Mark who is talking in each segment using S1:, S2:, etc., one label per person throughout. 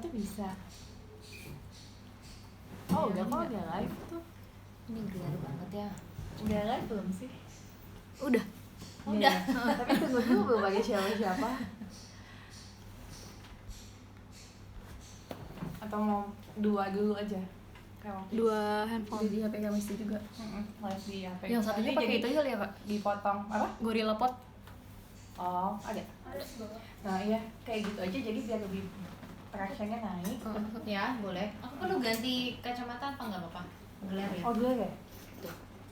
S1: tuh bisa. Oh udah kok udah live tuh.
S2: Ini gelar banget ya.
S1: Udah live belum sih?
S2: Udah.
S1: Udah. Tapi tunggu dulu belum pakai siapa-siapa. Atau mau dua dulu aja?
S2: Dua handphone.
S3: Di HP kami juga.
S1: Live di HP.
S3: Yang satunya pakai itu kali ya kak?
S1: Dipotong apa?
S3: Gorilla Pod.
S1: Oh ada. Nah iya kayak gitu aja jadi biar lebih tractionnya naik.
S2: Ya boleh. Aku perlu ganti kacamata apa nggak apa-apa? Gelar ya.
S1: Oh dulu ya?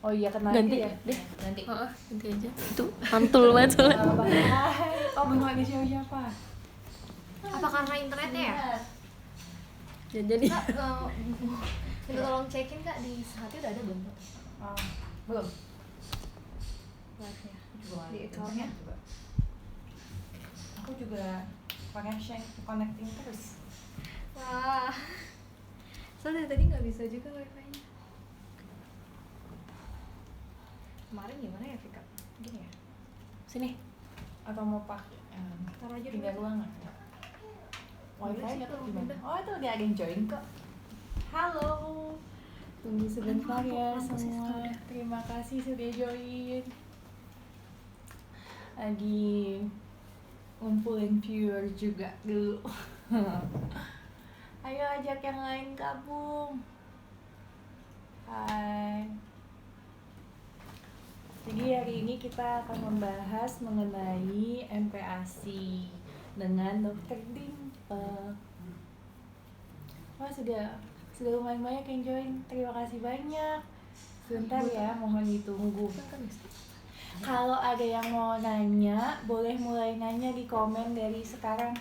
S1: Oh iya kena
S3: Ganti
S1: ya?
S2: Deh ganti.
S3: Ganti aja. Itu mantul banget soalnya.
S1: Oh belum ada siapa-siapa.
S2: Apa karena internetnya ya?
S3: Jadi
S2: Kak, minta tolong cekin kak di Sehati udah ada belum?
S1: Belum.
S2: Live-nya.
S1: Di account-nya. Aku juga connecting terus.
S2: Wah. Soalnya tadi nggak bisa juga wifi-nya. Kemarin gimana ya Vika? Gini ya?
S3: sini.
S1: Atau mau pakai
S2: Taruh aja
S1: pindah
S2: dulu.
S1: ruangan. Wifi
S2: Boleh sih,
S1: atau
S2: kalau
S1: gimana?
S2: pindah.
S1: Oh itu udah ada yang join kok. Halo. Tunggu sebentar ya semua. Terima kasih sudah join. Lagi ngumpulin viewer juga dulu. Ayo ajak yang lain gabung. Hai. Jadi hari ini kita akan membahas mengenai MPASI dengan Dokter Dimple. Wah sudah lumayan banyak yang join. Terima kasih banyak. Sebentar ya, mohon ditunggu. Kalau ada yang mau nanya, boleh mulai nanya di komen dari sekarang.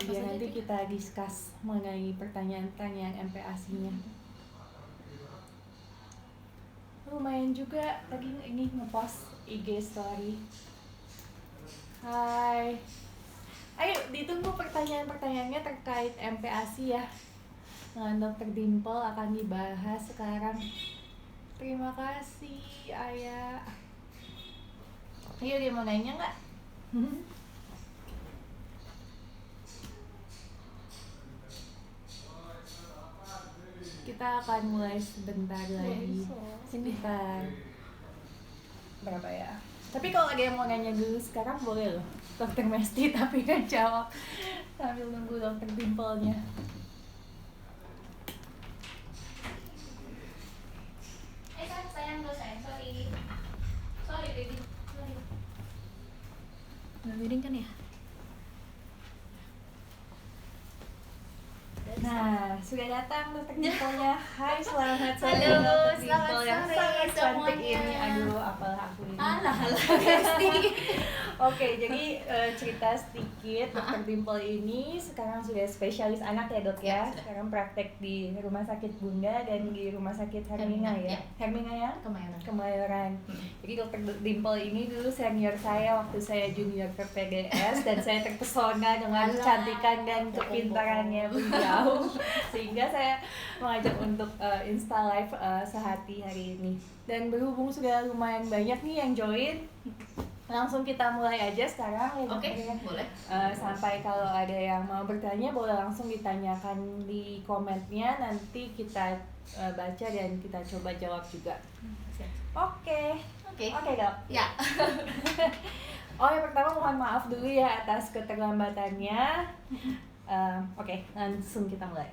S1: Biar nanti kita discuss mengenai pertanyaan-pertanyaan MPASI-nya. Lumayan juga tadi ini ngepost IG story. Hai. Ayo ditunggu pertanyaan-pertanyaannya terkait MPASI ya. Dengan Dokter Dimple akan dibahas sekarang. Terima kasih Ayah. Ayo dia mau nanya nggak? Kita akan mulai sebentar lagi. Sebentar. Berapa ya? Tapi kalau ada yang mau nanya dulu sekarang boleh loh. Dokter Mesti tapi kan jawab sambil nunggu Dokter Dimple-nya.
S2: Sayang dong sayang, sorry baby, sorry.
S3: Nggak miring kan ya?
S1: Nah, sudah datang Dokter Dimple-nya. Hai, selamat sore
S2: Halo,
S1: Dokter
S2: selamat
S1: Dimple yang
S2: sore
S1: sangat cantik
S2: semuanya.
S1: ini. Aduh, apalah aku ini.
S2: Alah Mesti.
S1: Oke, jadi cerita sedikit. Dokter Dimple ini sekarang sudah spesialis anak ya dok ya.
S2: Ya, sudah.
S1: Sekarang praktek di Rumah Sakit Bunda dan di Rumah Sakit Hermina ya.
S2: Ya.
S1: Hermina ya?
S2: Kemayoran.
S1: Kemayoran. Jadi Dokter Dimple ini dulu senior saya waktu saya junior PPDS dan saya terpesona dengan
S2: Alah.
S1: kecantikan dan kepintarannya beliau sehingga saya mengajak untuk Insta Live Sehati hari ini. Dan berhubung sudah lumayan banyak nih yang join, langsung kita mulai aja sekarang ya.
S2: Oke,
S1: Dokter.
S2: boleh.
S1: Sampai kalau ada yang mau bertanya boleh langsung ditanyakan di komennya, nanti kita baca dan kita coba jawab juga. Oke dok.
S2: Ya.
S1: Oh yang pertama mohon maaf dulu ya atas keterlambatannya. Oke, langsung kita mulai.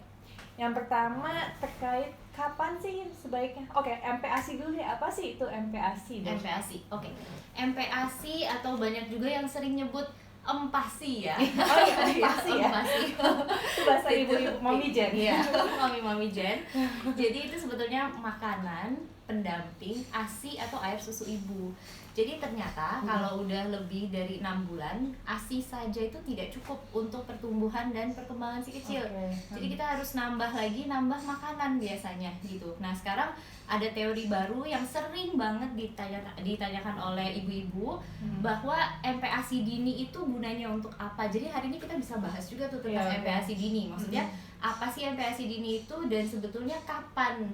S1: Yang pertama terkait kapan sih sebaiknya? Oke, MPASI dulu ya. Apa sih itu MPASI dok?
S2: MPASI, oke. MPASI atau banyak juga yang sering nyebut empasi ya.
S1: Oh iya, MPASI ya.
S2: Empasi.
S1: Itu bahasa ibu-ibu Mami Jen.
S2: Iya, mami Jen. Jadi itu sebetulnya makanan pendamping ASI atau air susu ibu. Jadi ternyata kalau udah lebih dari 6 bulan, ASI saja itu tidak cukup untuk pertumbuhan dan perkembangan si kecil. Jadi kita harus nambah makanan biasanya gitu. Nah sekarang ada teori baru yang sering banget ditanyakan oleh ibu-ibu bahwa MPASI dini itu gunanya untuk apa. Jadi hari ini kita bisa bahas juga tuh tentang MPASI dini. Maksudnya apa sih MPASI dini itu dan sebetulnya kapan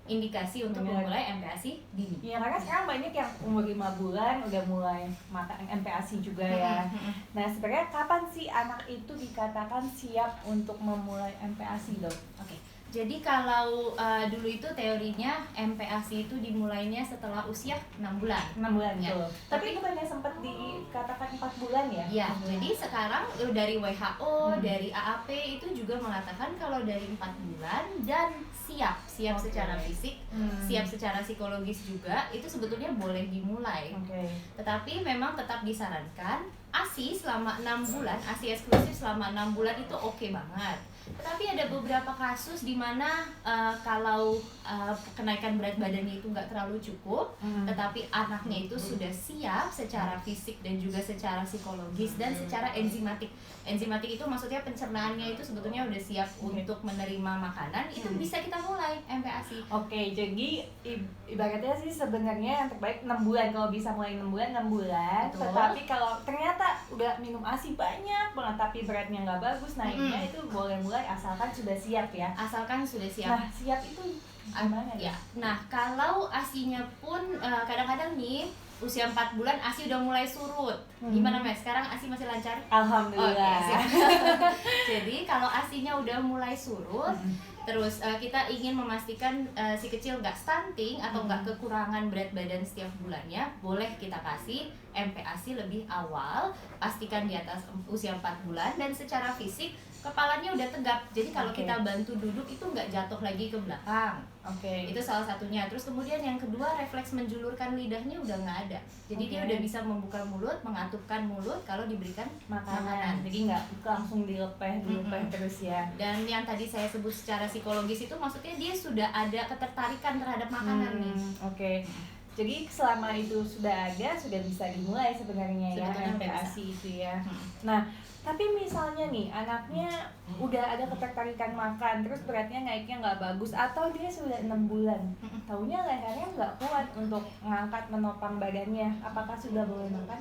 S2: indikasi untuk
S1: Benar.
S2: memulai MPASI dini.
S1: Ya karena sekarang banyak yang umur 5 bulan udah mulai makan MPASI juga ya. Nah sebenarnya kapan sih anak itu dikatakan siap untuk memulai MPASI dok?
S2: Oke, jadi kalau dulu itu teorinya MPASI itu dimulainya setelah usia 6 bulan.
S1: 6 bulan
S2: Ya.
S1: tuh. Tapi bukannya sempat dikatakan 4 bulan ya?
S2: Ya, jadi sekarang dari WHO,
S1: Hmm.
S2: dari AAP itu juga mengatakan kalau dari 4 bulan dan siap
S1: Oke.
S2: secara fisik, siap secara psikologis juga, itu sebetulnya boleh dimulai.
S1: Oke.
S2: Tetapi memang tetap disarankan ASI selama 6 bulan, ASI eksklusif selama 6 bulan itu oke banget. Tetapi ada beberapa kasus di mana kalau kenaikan berat badannya itu nggak terlalu cukup, tetapi anaknya itu sudah siap secara fisik dan juga secara psikologis dan secara enzimatik. Enzimatik itu maksudnya pencernaannya itu sebetulnya udah siap untuk menerima makanan, itu bisa kita mulai MPASI.
S1: Oke, jadi ibaratnya sih sebenarnya yang terbaik 6 bulan. Kalau bisa mulai 6 bulan, 6 bulan.
S2: Betul.
S1: Tetapi kalau ternyata udah minum ASI banyak banget tapi beratnya nggak bagus naiknya, itu boleh mulai asalkan sudah siap ya.
S2: Asalkan sudah siap.
S1: Nah, siap itu gimana
S2: Ya,
S1: ya?
S2: nah kalau ASI-nya pun kadang-kadang nih usia 4 bulan ASI udah mulai surut. Gimana Mas? Sekarang ASI masih lancar?
S1: Alhamdulillah.
S2: Oke, siap. Jadi kalau ASI-nya udah mulai surut, terus kita ingin memastikan si kecil nggak stunting atau nggak kekurangan berat badan setiap bulannya, boleh kita kasih MPASI lebih awal, pastikan di atas usia 4 bulan dan secara fisik kepalanya udah tegap. Jadi kalau
S1: Oke.
S2: kita bantu duduk itu nggak jatuh lagi ke belakang.
S1: Oke.
S2: Itu salah satunya. Terus kemudian yang kedua, refleks menjulurkan lidahnya udah nggak ada. Jadi dia
S1: Oke.
S2: udah bisa membuka mulut, mengatupkan mulut kalau diberikan
S1: Makanan. Jadi nggak langsung dilepeh terus ya.
S2: Dan yang tadi saya sebut secara psikologis itu maksudnya dia sudah ada ketertarikan terhadap makanan nih.
S1: Oke. Jadi selama itu sudah ada, sudah bisa dimulai sebenarnya ya
S2: Sebetulnya udah
S1: MPASI itu ya.
S2: Hmm.
S1: Nah, tapi misalnya nih anaknya udah ada ketertarikan makan, terus beratnya naiknya nggak bagus, atau dia sudah 6 bulan, taunya lehernya nggak kuat untuk mengangkat menopang badannya, apakah sudah boleh makan?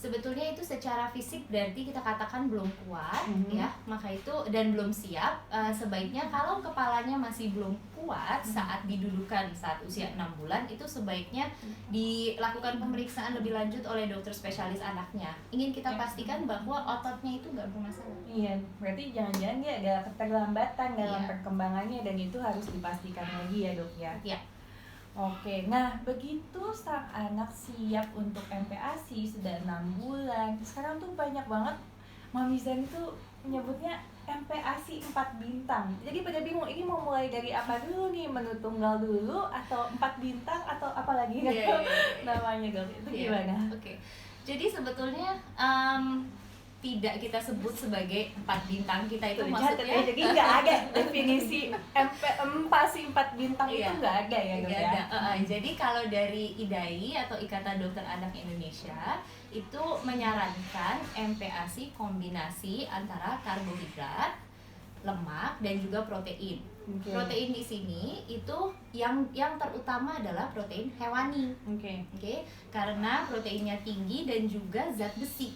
S2: Sebetulnya itu secara fisik berarti kita katakan belum kuat ya, maka itu dan belum siap. Sebaiknya kalau kepalanya masih belum kuat saat didudukan saat usia 6 bulan, itu sebaiknya dilakukan pemeriksaan lebih lanjut oleh dokter spesialis anaknya. Ingin kita pastikan bahwa ototnya itu nggak bermasalah.
S1: Iya, berarti jangan-jangan dia ada keterlambatan dalam
S2: Iya.
S1: perkembangannya dan itu harus dipastikan lagi ya dok ya.
S2: Ya.
S1: Oke, nah begitu sang anak siap untuk MPASI sudah 6 bulan. Sekarang tuh banyak banget Mami Zen tuh menyebutnya MPASI 4 bintang. Jadi pada bingung ini mau mulai dari apa dulu nih, menu tunggal dulu atau 4 bintang atau apa lagi
S2: Iya, iya, iya.
S1: namanya dok. Itu
S2: Iya,
S1: gimana?
S2: Oke. Jadi sebetulnya tidak kita sebut sebagai 4 bintang, kita itu
S1: Tuh,
S2: maksudnya
S1: catat ya. Jadi nggak ada definisi MPASI 4 bintang itu
S2: Iya.
S1: nggak ada ya dok
S2: Nggak
S1: ya?
S2: ada. Jadi kalau dari IDAI atau Ikatan Dokter Anak Indonesia itu menyarankan MPASI kombinasi antara karbohidrat, lemak dan juga protein.
S1: Oke.
S2: Protein di sini itu yang terutama adalah protein hewani.
S1: Oke.
S2: Oke, karena proteinnya tinggi dan juga zat besi.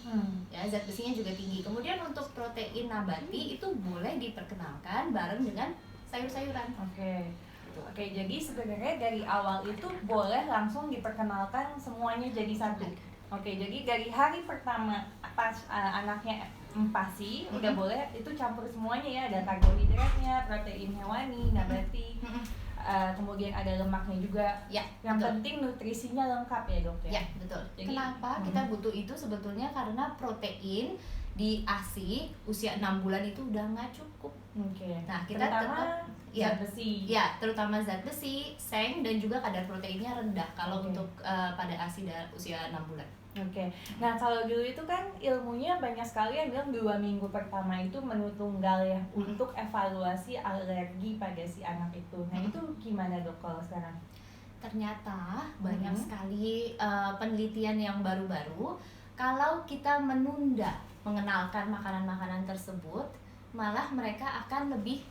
S2: Ya, zat besinya juga tinggi. Kemudian untuk protein nabati itu boleh diperkenalkan bareng dengan sayur-sayuran.
S1: Oke. Oke, jadi sebenarnya dari awal itu boleh langsung diperkenalkan semuanya jadi satu. Oke, jadi dari hari pertama pas anaknya MPASI udah boleh itu campur semuanya ya, ada karbohidratnya, protein hewani, nabati, kemudian ada lemaknya juga.
S2: Ya,
S1: Yang
S2: betul.
S1: penting nutrisinya lengkap ya dok ya.
S2: Ya, betul.
S1: Jadi-
S2: Kenapa kita butuh itu sebetulnya karena protein di ASI usia 6 bulan itu udah nggak cukup.
S1: Oke.
S2: Nah, kita
S1: Terutama
S2: tetap ya,
S1: zat besi.
S2: ya, terutama zat besi, seng dan juga kadar proteinnya rendah kalau
S1: Oke.
S2: untuk pada ASI usia 6 bulan.
S1: Oke, nah kalau dulu itu kan ilmunya banyak sekali yang bilang 2 minggu pertama itu menu tunggal ya untuk evaluasi alergi pada si anak itu. Nah itu gimana dok kalau sekarang?
S2: Ternyata banyak sekali penelitian yang baru-baru kalau kita menunda mengenalkan makanan-makanan tersebut, malah mereka akan lebih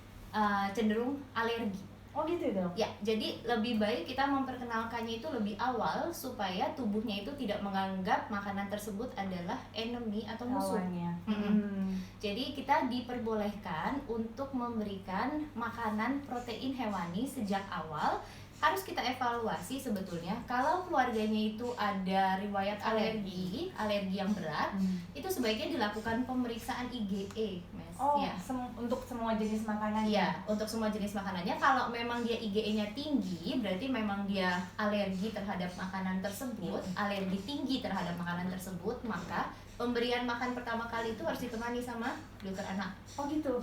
S2: cenderung alergi.
S1: Oh gitu dok?
S2: Ya, jadi lebih baik kita memperkenalkannya itu lebih awal supaya tubuhnya itu tidak menganggap makanan tersebut adalah enemy atau musuh.
S1: Lawannya.
S2: Mm-mm. Jadi kita diperbolehkan untuk memberikan makanan protein hewani sejak awal. Harus kita evaluasi sebetulnya kalau keluarganya itu ada riwayat alergi yang berat, itu sebaiknya dilakukan pemeriksaan IgE, Mas.
S1: Oh,
S2: Ya.
S1: untuk semua jenis makanan.
S2: Iya, untuk semua jenis makanannya. Kalau memang dia IgE-nya tinggi, berarti memang dia alergi terhadap makanan tersebut, alergi tinggi terhadap makanan tersebut, maka pemberian makan pertama kali itu harus ditemani sama dokter anak.
S1: Oh gitu.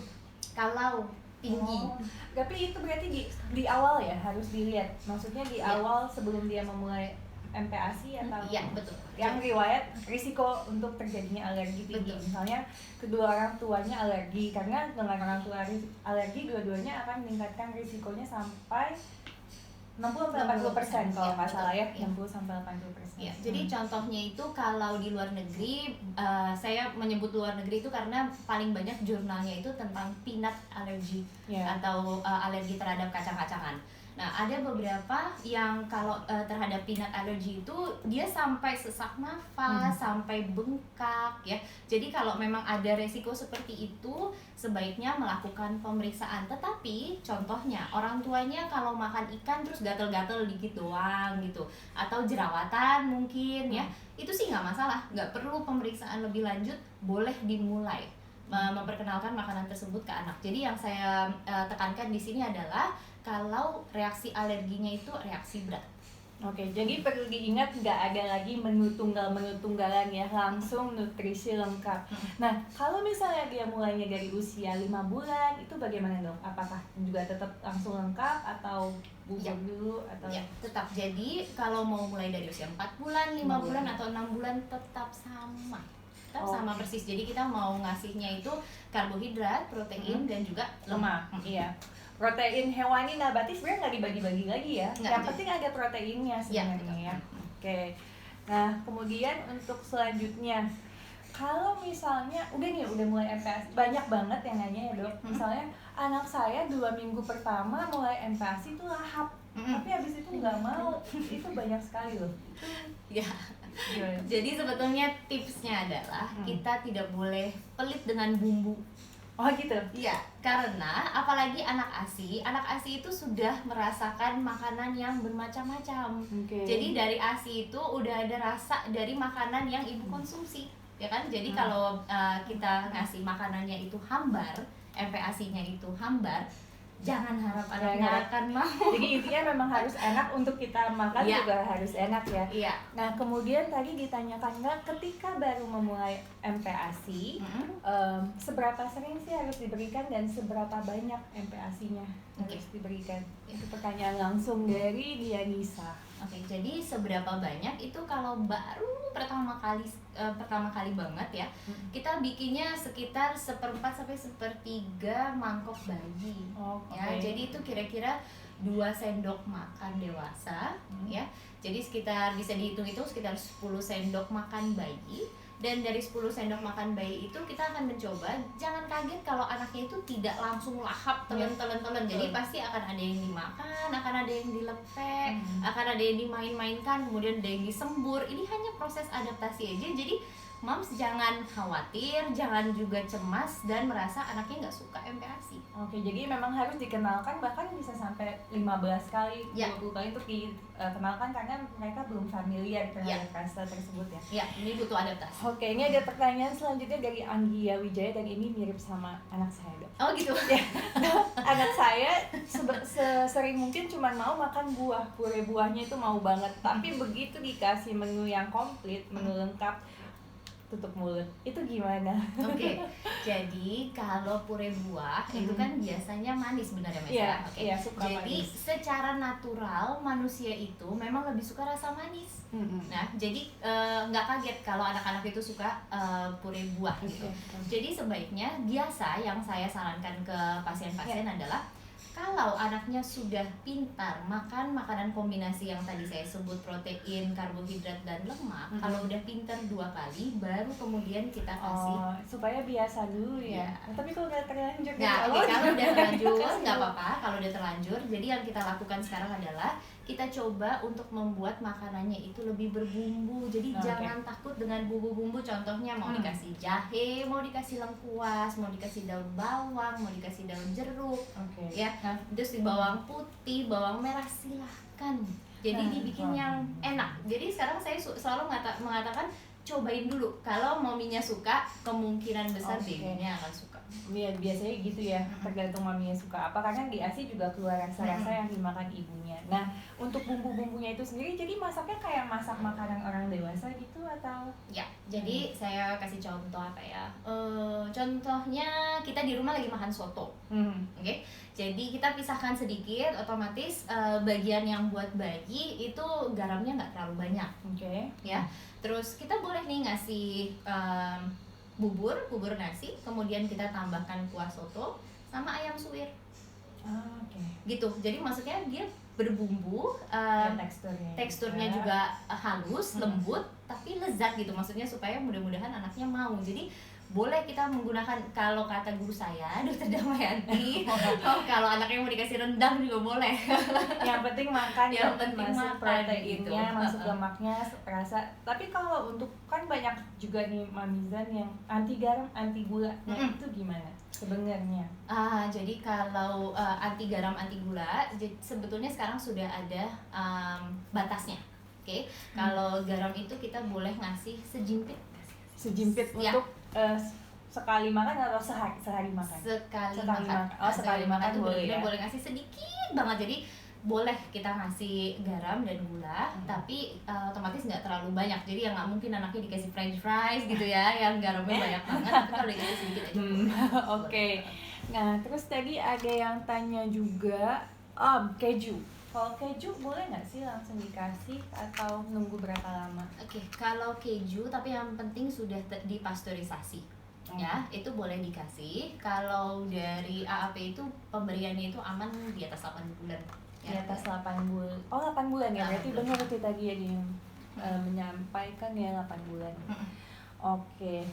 S2: Kalau tinggi.
S1: Oh, tapi itu berarti di awal ya harus dilihat. Maksudnya di
S2: Iya.
S1: awal sebelum dia memulai MPASI atau
S2: Iya, betul.
S1: yang riwayat risiko untuk terjadinya alergi tinggi.
S2: Betul.
S1: Misalnya kedua orang tuanya alergi, karena dengan orang tua alergi dua-duanya akan meningkatkan risikonya sampai 60-80% kalau
S2: Iya,
S1: nggak salah ya,
S2: betul.
S1: 60-80%.
S2: Ya, jadi contohnya itu kalau di luar negeri, saya menyebut luar negeri itu karena paling banyak jurnalnya itu tentang peanut allergy
S1: Ya.
S2: atau alergi terhadap kacang-kacangan. Nah, ada beberapa yang kalau terhadap peanut allergy itu dia sampai sesak nafas, sampai bengkak ya. Jadi kalau memang ada resiko seperti itu, sebaiknya melakukan pemeriksaan. Tetapi contohnya orang tuanya kalau makan ikan terus gatel-gatel dikit doang gitu, atau jerawatan mungkin ya, itu sih nggak masalah, nggak perlu pemeriksaan lebih lanjut, boleh dimulai memperkenalkan makanan tersebut ke anak. Jadi yang saya tekankan di sini adalah kalau reaksi alerginya itu reaksi berat.
S1: Oke, jadi perlu diingat nggak ada lagi menu tunggalan ya, langsung nutrisi lengkap. Nah, kalau misalnya dia mulainya dari usia 5 bulan, itu bagaimana dok? Apakah juga tetap langsung lengkap atau bubur
S2: Ya.
S1: dulu atau?
S2: Ya, tetap. Jadi kalau mau mulai dari usia 4 bulan, 5 bulan atau 6 bulan tetap sama. Tetap sama persis. Jadi kita mau ngasihnya itu karbohidrat, protein dan juga lemak.
S1: Iya. Protein hewani nabati sebenarnya nggak dibagi-bagi lagi ya.
S2: Nggak,
S1: Yang penting ada proteinnya sebenarnya ya. Oke. Nah, kemudian untuk selanjutnya, kalau misalnya udah mulai MPASI, banyak banget yang nanya ya dok. Misalnya anak saya 2 minggu pertama mulai MPASI itu lahap, tapi habis itu nggak mau. Itu banyak sekali loh.
S2: Ya.
S1: Gimana?
S2: Jadi sebetulnya tipsnya adalah kita tidak boleh pelit dengan bumbu.
S1: Oh gitu.
S2: Iya, karena apalagi anak ASI itu sudah merasakan makanan yang bermacam-macam.
S1: Oke.
S2: Jadi dari ASI itu udah ada rasa dari makanan yang ibu konsumsi, ya kan? Jadi kalau kita ngasih makanannya itu hambar, MPASI-nya itu hambar, jangan harap anaknya akan mau.
S1: Jadi intinya memang harus enak untuk kita makan,
S2: Iya.
S1: juga harus enak ya.
S2: Iya.
S1: Nah kemudian tadi ditanyakan nggak ketika baru memulai MPASI, seberapa sering sih harus diberikan dan seberapa banyak MPASI-nya harus diberikan? Itu pertanyaan langsung dari Dianisa.
S2: Oke, jadi seberapa banyak itu kalau baru pertama kali banget ya, kita bikinnya sekitar 1/4 sampai 1/3 mangkok bayi.
S1: Oh,
S2: Ya,
S1: oke.
S2: jadi itu kira-kira 2 sendok makan dewasa ya. Jadi sekitar bisa dihitung itu sekitar 10 sendok makan bayi. Dan dari 10 sendok makan bayi itu kita akan mencoba, jangan kaget kalau anaknya itu tidak langsung lahap telan. Jadi pasti akan ada yang dimakan, akan ada yang dilepek, akan ada yang dimain-mainkan, kemudian ada yang disembur. Ini hanya proses adaptasi aja. Jadi moms jangan khawatir, jangan juga cemas dan merasa anaknya nggak suka MPASI.
S1: Oke, jadi memang harus dikenalkan, bahkan bisa sampai 15 kali,
S2: Ya.
S1: 20 kali untuk dikenalkan karena mereka belum familiar terhadap rasa tersebut ya.
S2: Ya, ini butuh adaptasi.
S1: Oke, ini ada pertanyaan selanjutnya dari Anggia Wijaya dan ini mirip sama anak saya dok.
S2: Oh gitu.
S1: Anak saya sesering mungkin cuma mau makan buah, puree buahnya itu mau banget. Tapi begitu dikasih menu yang komplit, menu lengkap, tutup mulut. Itu gimana?
S2: Oke, jadi kalau puree buah itu kan biasanya manis benar ya Mas?
S1: Iya,
S2: Oke.
S1: iya, suka
S2: Jadi
S1: manis.
S2: secara natural manusia itu memang lebih suka rasa manis. Nah, jadi nggak kaget kalau anak-anak itu suka puree buah gitu.
S1: Oke.
S2: Jadi sebaiknya biasa yang saya sarankan ke pasien-pasien adalah Kalau anaknya sudah pintar makan makanan kombinasi yang tadi saya sebut, protein, karbohidrat, dan lemak, kalau udah pintar 2 kali, baru kemudian kita kasih.
S1: Oh, supaya biasa dulu ya.
S2: Ya.
S1: Nah, tapi kalau udah terlanjur
S2: Nah,
S1: kalau
S2: kalau udah terlanjur
S1: kasih
S2: nggak
S1: dulu.
S2: apa-apa. Kalau udah terlanjur, jadi yang kita lakukan sekarang adalah kita coba untuk membuat makanannya itu lebih berbumbu. Jadi
S1: Oke.
S2: jangan takut dengan bumbu-bumbu. Contohnya mau dikasih jahe, mau dikasih lengkuas, mau dikasih daun bawang, mau dikasih daun jeruk,
S1: Oke.
S2: ya.
S1: Nah,
S2: Terus di bawang putih, bawang merah, silahkan. Jadi
S1: Nah,
S2: dibikin yang enak. Jadi sekarang saya selalu mengatakan cobain dulu. Kalau maminya suka, kemungkinan besar
S1: Oke.
S2: babynya akan suka.
S1: ya biasanya gitu ya, tergantung maminya suka apa. Karena di ASI juga keluar rasa-rasa yang dimakan ibunya. Nah, untuk bumbu-bumbunya itu sendiri, jadi masaknya kayak masak makanan orang dewasa gitu atau?
S2: Ya, jadi saya kasih contoh apa ya? Contohnya kita di rumah lagi makan soto, oke? Jadi kita pisahkan sedikit, otomatis bagian yang buat bayi itu garamnya nggak terlalu banyak,
S1: Oke.
S2: ya. Terus kita boleh nih ngasih bubur nasi, kemudian kita tambahkan kuah soto sama ayam suwir,
S1: Oke.
S2: gitu. Jadi maksudnya dia berbumbu,
S1: Ya, teksturnya
S2: juga halus, lembut, tapi lezat gitu. Maksudnya supaya mudah-mudahan anaknya mau. Jadi boleh kita menggunakan, kalau kata guru saya, Dokter Damayanti, kalau anaknya mau dikasih rendang juga boleh.
S1: Yang penting makan,
S2: Yang penting
S1: masuk
S2: makan,
S1: proteinnya,
S2: gitu.
S1: masuk lemaknya, rasa. Tapi kalau untuk, kan banyak juga nih Mamizan yang anti garam, anti gula. Nah, itu gimana sebenarnya?
S2: Jadi kalau anti garam, anti gula, sebetulnya sekarang sudah ada batasnya. Oke. Kalau garam itu kita boleh ngasih sejimpit.
S1: Sejimpit
S2: Ya.
S1: untuk sekali makan atau sehari makan?
S2: Sekali
S1: Sekali
S2: makan.
S1: makan. Oh, sekali makan
S2: tuh
S1: boleh
S2: bener-bener
S1: ya?
S2: boleh ngasih sedikit banget. Jadi boleh kita ngasih garam dan gula, tapi otomatis nggak terlalu banyak. Jadi ya nggak mungkin anaknya dikasih french fries gitu ya, yang garamnya banyak banget. Tapi kalau dikasih sedikit aja.
S1: Oke. Nah, terus tadi ada yang tanya juga, keju. Kalau keju boleh nggak sih langsung dikasih atau nunggu berapa lama?
S2: Oke, kalau keju tapi yang penting sudah dipasteurisasi. Ya, itu boleh dikasih. Kalau dari AAP itu pemberiannya itu aman di atas 8 bulan.
S1: Di atas 8 bulan. Oh, 8 bulan ya.
S2: 8
S1: Berarti
S2: bulan.
S1: benar itu tadi ya dia menyampaikan ya 8 bulan. Oke.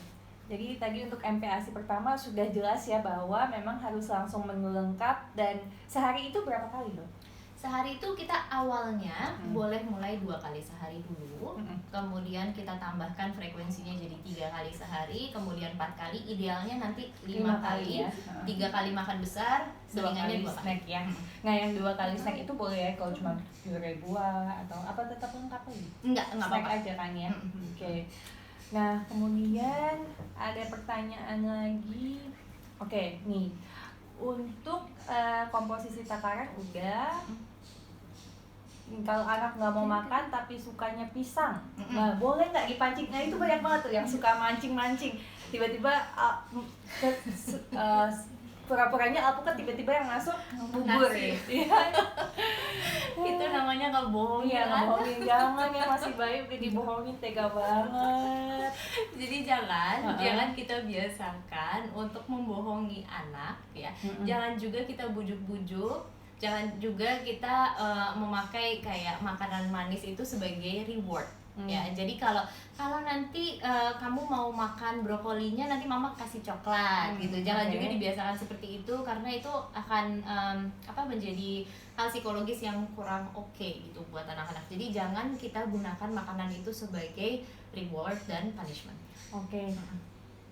S1: Jadi tadi untuk MPASI pertama sudah jelas ya bahwa memang harus langsung menu lengkap, dan sehari itu berapa kali loh?
S2: Sehari itu kita awalnya boleh mulai 2 kali sehari dulu, kemudian kita tambahkan frekuensinya jadi 3 kali sehari, kemudian 4 kali, idealnya nanti 5 kali,
S1: ya.
S2: 3 kali makan besar,
S1: 2
S2: selingannya
S1: kali
S2: 2 kali.
S1: snack ya. Nah, yang 2 kali snack itu boleh ya kalau cuma puree buah atau apa, tetap lengkap lagi?
S2: Enggak
S1: Snack
S2: apa-apa.
S1: aja kan ya. Oke. Nah, kemudian ada pertanyaan lagi. Oke, nih. Untuk komposisi takaran udah. Kalau anak nggak mau makan tapi sukanya pisang, nah boleh nggak dipancing? Nah, itu banyak banget tuh yang suka mancing-mancing. Tiba-tiba pura-puranya alpukat, tiba-tiba yang masuk bubur.
S2: Nasi.
S1: Iya.
S2: Itu namanya ngebohongin.
S1: Iya, ngebohongin. Jangan ya, masih bayi udah dibohongin, tega banget.
S2: Jadi jangan kita biasakan untuk membohongi anak ya. Jangan juga kita bujuk-bujuk. Jangan juga kita memakai kayak makanan manis itu sebagai reward. Ya, jadi kalau nanti kamu mau makan brokolinya, nanti mama kasih coklat gitu. Jangan juga dibiasakan seperti itu, karena itu akan menjadi hal psikologis yang kurang oke gitu buat anak-anak. Jadi jangan kita gunakan makanan itu sebagai reward dan punishment.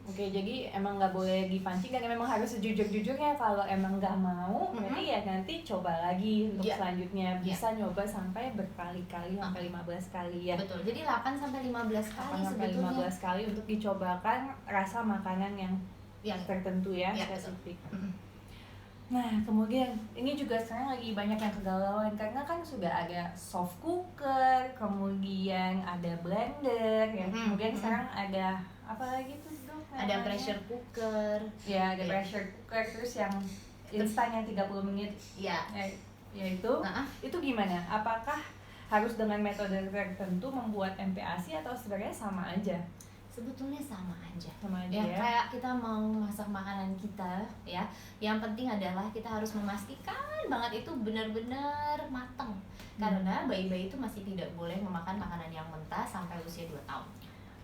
S1: Oke, jadi emang nggak boleh dipancing, dan memang harus sejujur-jujurnya. Kalau emang nggak mau, berarti ya nanti coba lagi untuk selanjutnya. Bisa nyoba sampai berkali-kali, sampai 15 kali ya.
S2: Betul, jadi 8 sampai 15 kali
S1: 8 sampai
S2: sebetulnya.
S1: 15 kali untuk dicobakan rasa makanan yang tertentu ya, spesifik. Nah, kemudian ini juga sekarang lagi banyak yang kegalauan, karena kan sudah ada soft cooker, kemudian ada blender ya, kemudian sekarang ada apa lagi tuh, Dok?
S2: Ada pressure cooker.
S1: Ya, ada pressure cooker, terus yang instan yang 30 menit.
S2: Ya.
S1: Ya itu gimana? Apakah harus dengan metode tertentu membuat MPASI atau sebenarnya sama aja?
S2: Sebetulnya sama aja.
S1: Sama aja
S2: Ya,
S1: ya.
S2: kayak kita mau masak makanan kita ya. Yang penting adalah kita harus memastikan banget itu benar-benar matang. Karena bayi-bayi itu masih tidak boleh memakan makanan yang mentah sampai usia 2 tahun.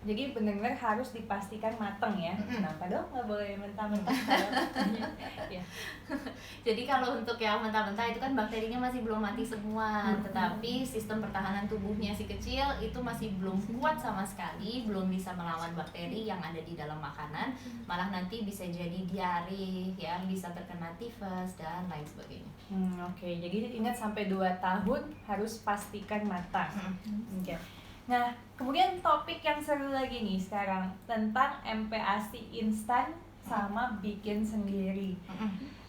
S1: Jadi benar-benar harus dipastikan mateng ya. Kenapa dong nggak boleh mentah-mentah? Ya.
S2: Jadi kalau untuk yang mentah-mentah itu kan bakterinya masih belum mati semua, tetapi sistem pertahanan tubuhnya si kecil itu masih belum kuat sama sekali, belum bisa melawan bakteri yang ada di dalam makanan, malah nanti bisa jadi diare, ya, bisa terkena tifus dan lain sebagainya.
S1: Oke. Jadi ingat sampai 2 tahun harus pastikan matang. Oke. Nah, kemudian topik yang seru lagi nih sekarang tentang MPASI instan sama bikin sendiri.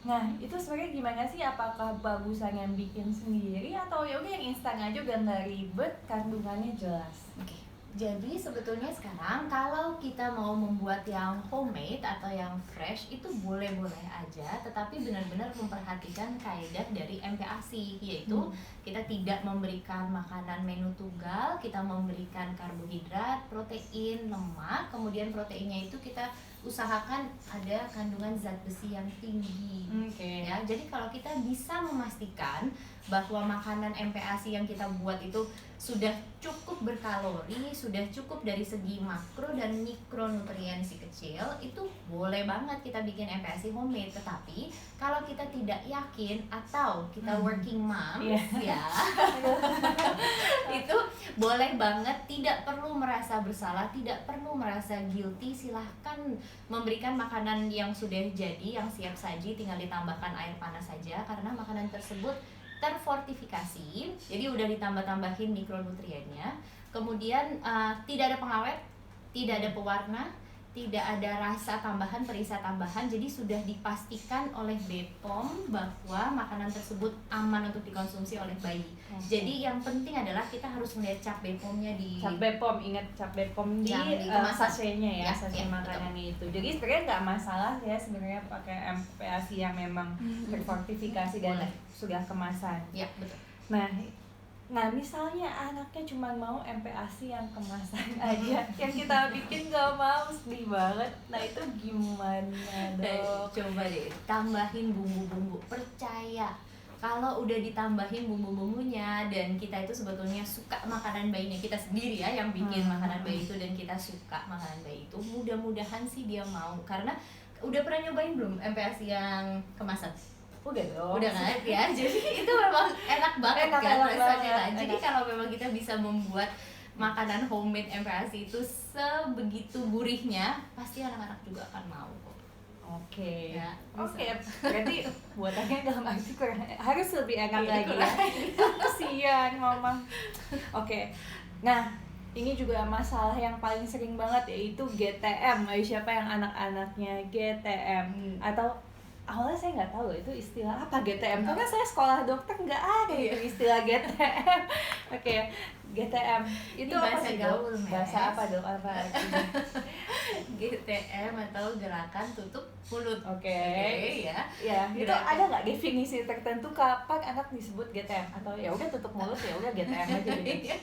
S1: Nah, itu sebenarnya gimana sih? Apakah bagusan yang bikin sendiri atau ya udah yang instan aja udah nggak ribet, kandungannya jelas?
S2: Oke. Jadi sebetulnya sekarang kalau kita mau membuat yang homemade atau yang fresh itu boleh-boleh aja, tetapi benar-benar memperhatikan kaidah dari MPASI, yaitu kita tidak memberikan makanan menu tunggal, kita memberikan karbohidrat, protein, lemak, kemudian proteinnya itu kita usahakan ada kandungan zat besi yang tinggi.
S1: Oke.
S2: Ya, jadi kalau kita bisa memastikan bahwa makanan MPASI yang kita buat itu sudah cukup berkalori, sudah cukup dari segi makro dan mikronutrien si kecil, itu boleh banget kita bikin MPASI homemade. Tetapi kalau kita tidak yakin atau kita working moms ya itu boleh banget, tidak perlu merasa bersalah, tidak perlu merasa guilty, silahkan memberikan makanan yang sudah jadi, yang siap saji, tinggal ditambahkan air panas saja, karena makanan tersebut terfortifikasi, jadi udah ditambah-tambahin mikronutriennya. Kemudian tidak ada pengawet, tidak ada pewarna, tidak ada rasa tambahan, perisa tambahan. Jadi sudah dipastikan oleh BPOM bahwa makanan tersebut aman untuk dikonsumsi oleh bayi. Jadi yang penting adalah kita harus melihat cap BPOM-nya di
S1: Cap BPOM, ingat cap BPOM di
S2: kemasan.
S1: sachetnya ya,
S2: Ya,
S1: sachet
S2: ya,
S1: makanannya itu. Jadi sebenarnya nggak masalah ya sebenarnya pakai MPASI yang memang terfortifikasi dan
S2: Boleh.
S1: sudah kemasan.
S2: Ya, betul.
S1: Nah misalnya anaknya cuma mau MPASI yang kemasan aja, yang kita bikin nggak mau, sedih banget. Nah itu gimana dok?
S2: Coba deh tambahin bumbu-bumbu. Percaya kalau udah ditambahin bumbu-bumbunya dan kita itu sebetulnya suka makanan bayinya kita sendiri ya yang bikin makanan bayi itu, dan kita suka makanan bayi itu, mudah-mudahan sih dia mau. Karena udah pernah nyobain belum MPASI yang kemasan?
S1: Udah dong.
S2: Udah kan ya, jadi itu memang enak banget
S1: Enak,
S2: kan
S1: enak
S2: rasanya
S1: banget,
S2: kan. Jadi
S1: enak.
S2: kalau memang kita bisa membuat makanan homemade MPASI itu sebegitu gurihnya, pasti anak-anak juga akan mau kok.
S1: Oke.
S2: Ya,
S1: Oke. Berarti buatannya dalam arti kurang, harus lebih enak
S2: Iya,
S1: lagi ya. Kasihan mama. Oke. Nah, ini juga masalah yang paling sering banget yaitu GTM. Ayo siapa yang anak-anaknya GTM atau awalnya saya nggak tahu itu istilah apa GTM, karena saya sekolah dokter nggak ada itu istilah GTM. Oke, GTM itu
S2: Ini
S1: apa
S2: bahasa
S1: sih
S2: gaul,
S1: dok?
S2: Mes.
S1: Bahasa apa dok? Apa artinya?
S2: GTM atau gerakan tutup mulut.
S1: Oke.
S2: Ya.
S1: Ya, itu
S2: Gerakan.
S1: ada nggak definisi tertentu kapan anak disebut GTM atau ya udah tutup mulut ya udah GTM aja gitu.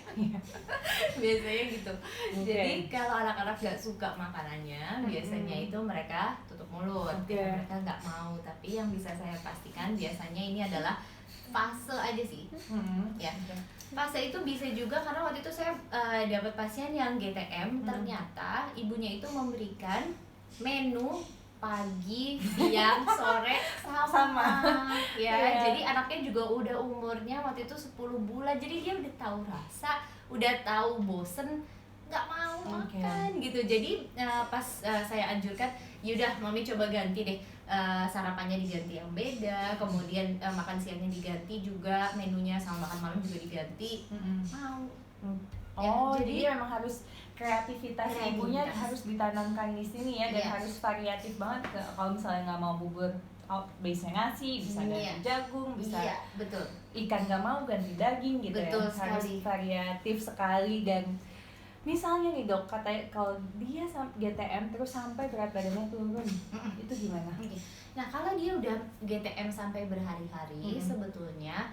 S2: Biasanya gitu.
S1: Oke.
S2: Jadi kalau anak-anak nggak suka makanannya, biasanya itu mereka tutup mulut.
S1: Oke.
S2: Mereka nggak mau. Tapi yang bisa saya pastikan biasanya ini adalah fase aja sih. Ya. Fase itu bisa juga karena waktu itu saya dapat pasien yang GTM, ternyata ibunya itu memberikan menu pagi, siang, sore sama. Ya,
S1: Iya.
S2: jadi anaknya juga udah umurnya waktu itu 10 bulan. Jadi dia udah tahu rasa, udah tahu bosen, nggak mau
S1: Oke.
S2: makan gitu. Jadi pas saya anjurkan, yaudah mami coba ganti deh, sarapannya diganti yang beda, kemudian makan siangnya diganti juga, menunya sama makan malam juga diganti. Mau.
S1: Oh,
S2: Ya,
S1: jadi memang harus kreativitas ibunya
S2: Kreativitas.
S1: harus ditanamkan di sini ya, dan
S2: Iya.
S1: harus variatif banget. Kalau misalnya nggak mau bubur, base-nya nasi, bisa ganti
S2: Iya.
S1: jagung, bisa
S2: Iya, betul.
S1: ikan nggak mau ganti daging gitu.
S2: Betul
S1: ya. Harus
S2: sekali.
S1: variatif sekali. Dan misalnya nih dok, katanya kalau dia GTM terus sampai berat badannya turun, itu gimana?
S2: Oke. Nah, kalau dia udah GTM sampai berhari-hari, sebetulnya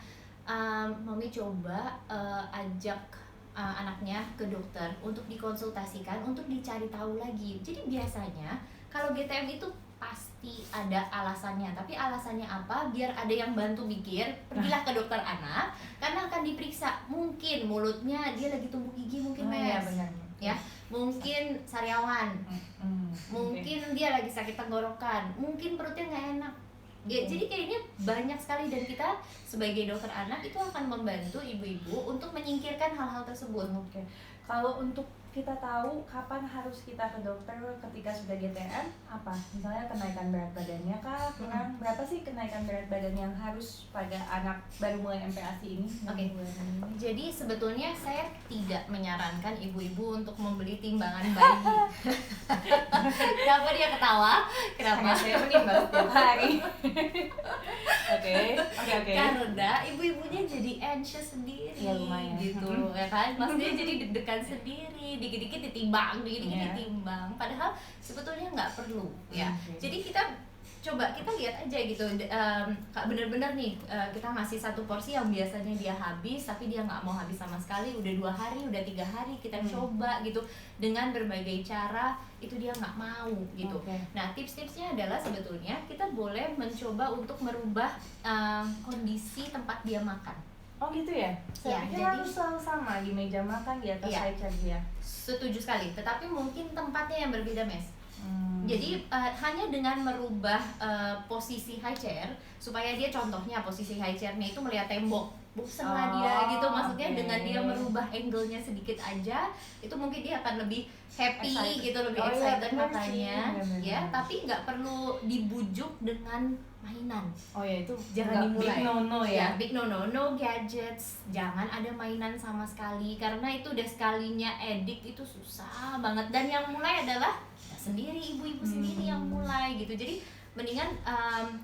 S2: mami coba ajak anaknya ke dokter untuk dikonsultasikan, untuk dicari tahu lagi. Jadi biasanya kalau GTM itu pasti ada alasannya, tapi alasannya apa? Biar ada yang bantu mikir, pergilah ke dokter anak, karena akan diperiksa. Mungkin mulutnya dia lagi tumbuh gigi, mungkin
S1: Iya,
S2: mes,
S1: benar.
S2: ya, mungkin sariawan, mungkin dia lagi sakit tenggorokan, mungkin perutnya nggak enak. Ya, jadi kayaknya banyak sekali, dan kita sebagai dokter anak itu akan membantu ibu-ibu untuk menyingkirkan hal-hal tersebut.
S1: Oke. Kalau untuk kita tahu kapan harus kita ke dokter ketika sudah GTM, apa? Misalnya kenaikan berat badannya kah? Kurang berapa sih kenaikan berat badan yang harus pada anak baru mulai MPASI ini?
S2: Oke. Jadi sebetulnya saya tidak menyarankan ibu-ibu untuk membeli timbangan bayi. Kenapa dia ketawa? Kenapa?
S1: Karena saya menimbang setiap hari. Oke.
S2: Karena ibu-ibunya jadi anxious sendiri,
S1: Ya, lumayan.
S2: gitu, ya kan? Maksudnya jadi deg-degan sendiri, dikit-dikit ditimbang, dikit-dikit
S1: Iya.
S2: ditimbang. Padahal sebetulnya nggak perlu, ya.
S1: Oke.
S2: Jadi kita coba kita lihat aja gitu, bener-bener nih kita ngasih satu porsi yang biasanya dia habis, tapi dia nggak mau habis sama sekali. Udah 2 hari, udah 3 hari kita coba gitu dengan berbagai cara, itu dia nggak mau gitu.
S1: Oke.
S2: Nah, tips-tipsnya adalah sebetulnya kita boleh mencoba untuk merubah kondisi tempat dia makan.
S1: Oh gitu ya? Saya
S2: Ya,
S1: pikir
S2: jadi-
S1: harus selalu sama di meja makan di atas
S2: Iya.
S1: high chair dia.
S2: Setuju sekali, tetapi mungkin tempatnya yang berbeda, Mes. Jadi hanya dengan merubah posisi high chair, supaya dia, contohnya posisi high chairnya itu melihat tembok, bosen lah dia gitu. Maksudnya
S1: oke.
S2: dengan dia merubah angle-nya sedikit aja, itu mungkin dia akan lebih happy
S1: Excited.
S2: gitu, lebih
S1: Oh iya,
S2: excited
S1: benar
S2: makanya,
S1: sih, benar-benar.
S2: ya. Tapi nggak perlu dibujuk dengan mainan.
S1: Oh ya, itu
S2: Jangan
S1: nggak
S2: dimulai.
S1: big no ya.
S2: Big no gadgets, jangan ada mainan sama sekali, karena itu udah sekalinya edik itu susah banget. Dan yang mulai adalah kita sendiri, ibu-ibu sendiri yang mulai gitu. Jadi mendingan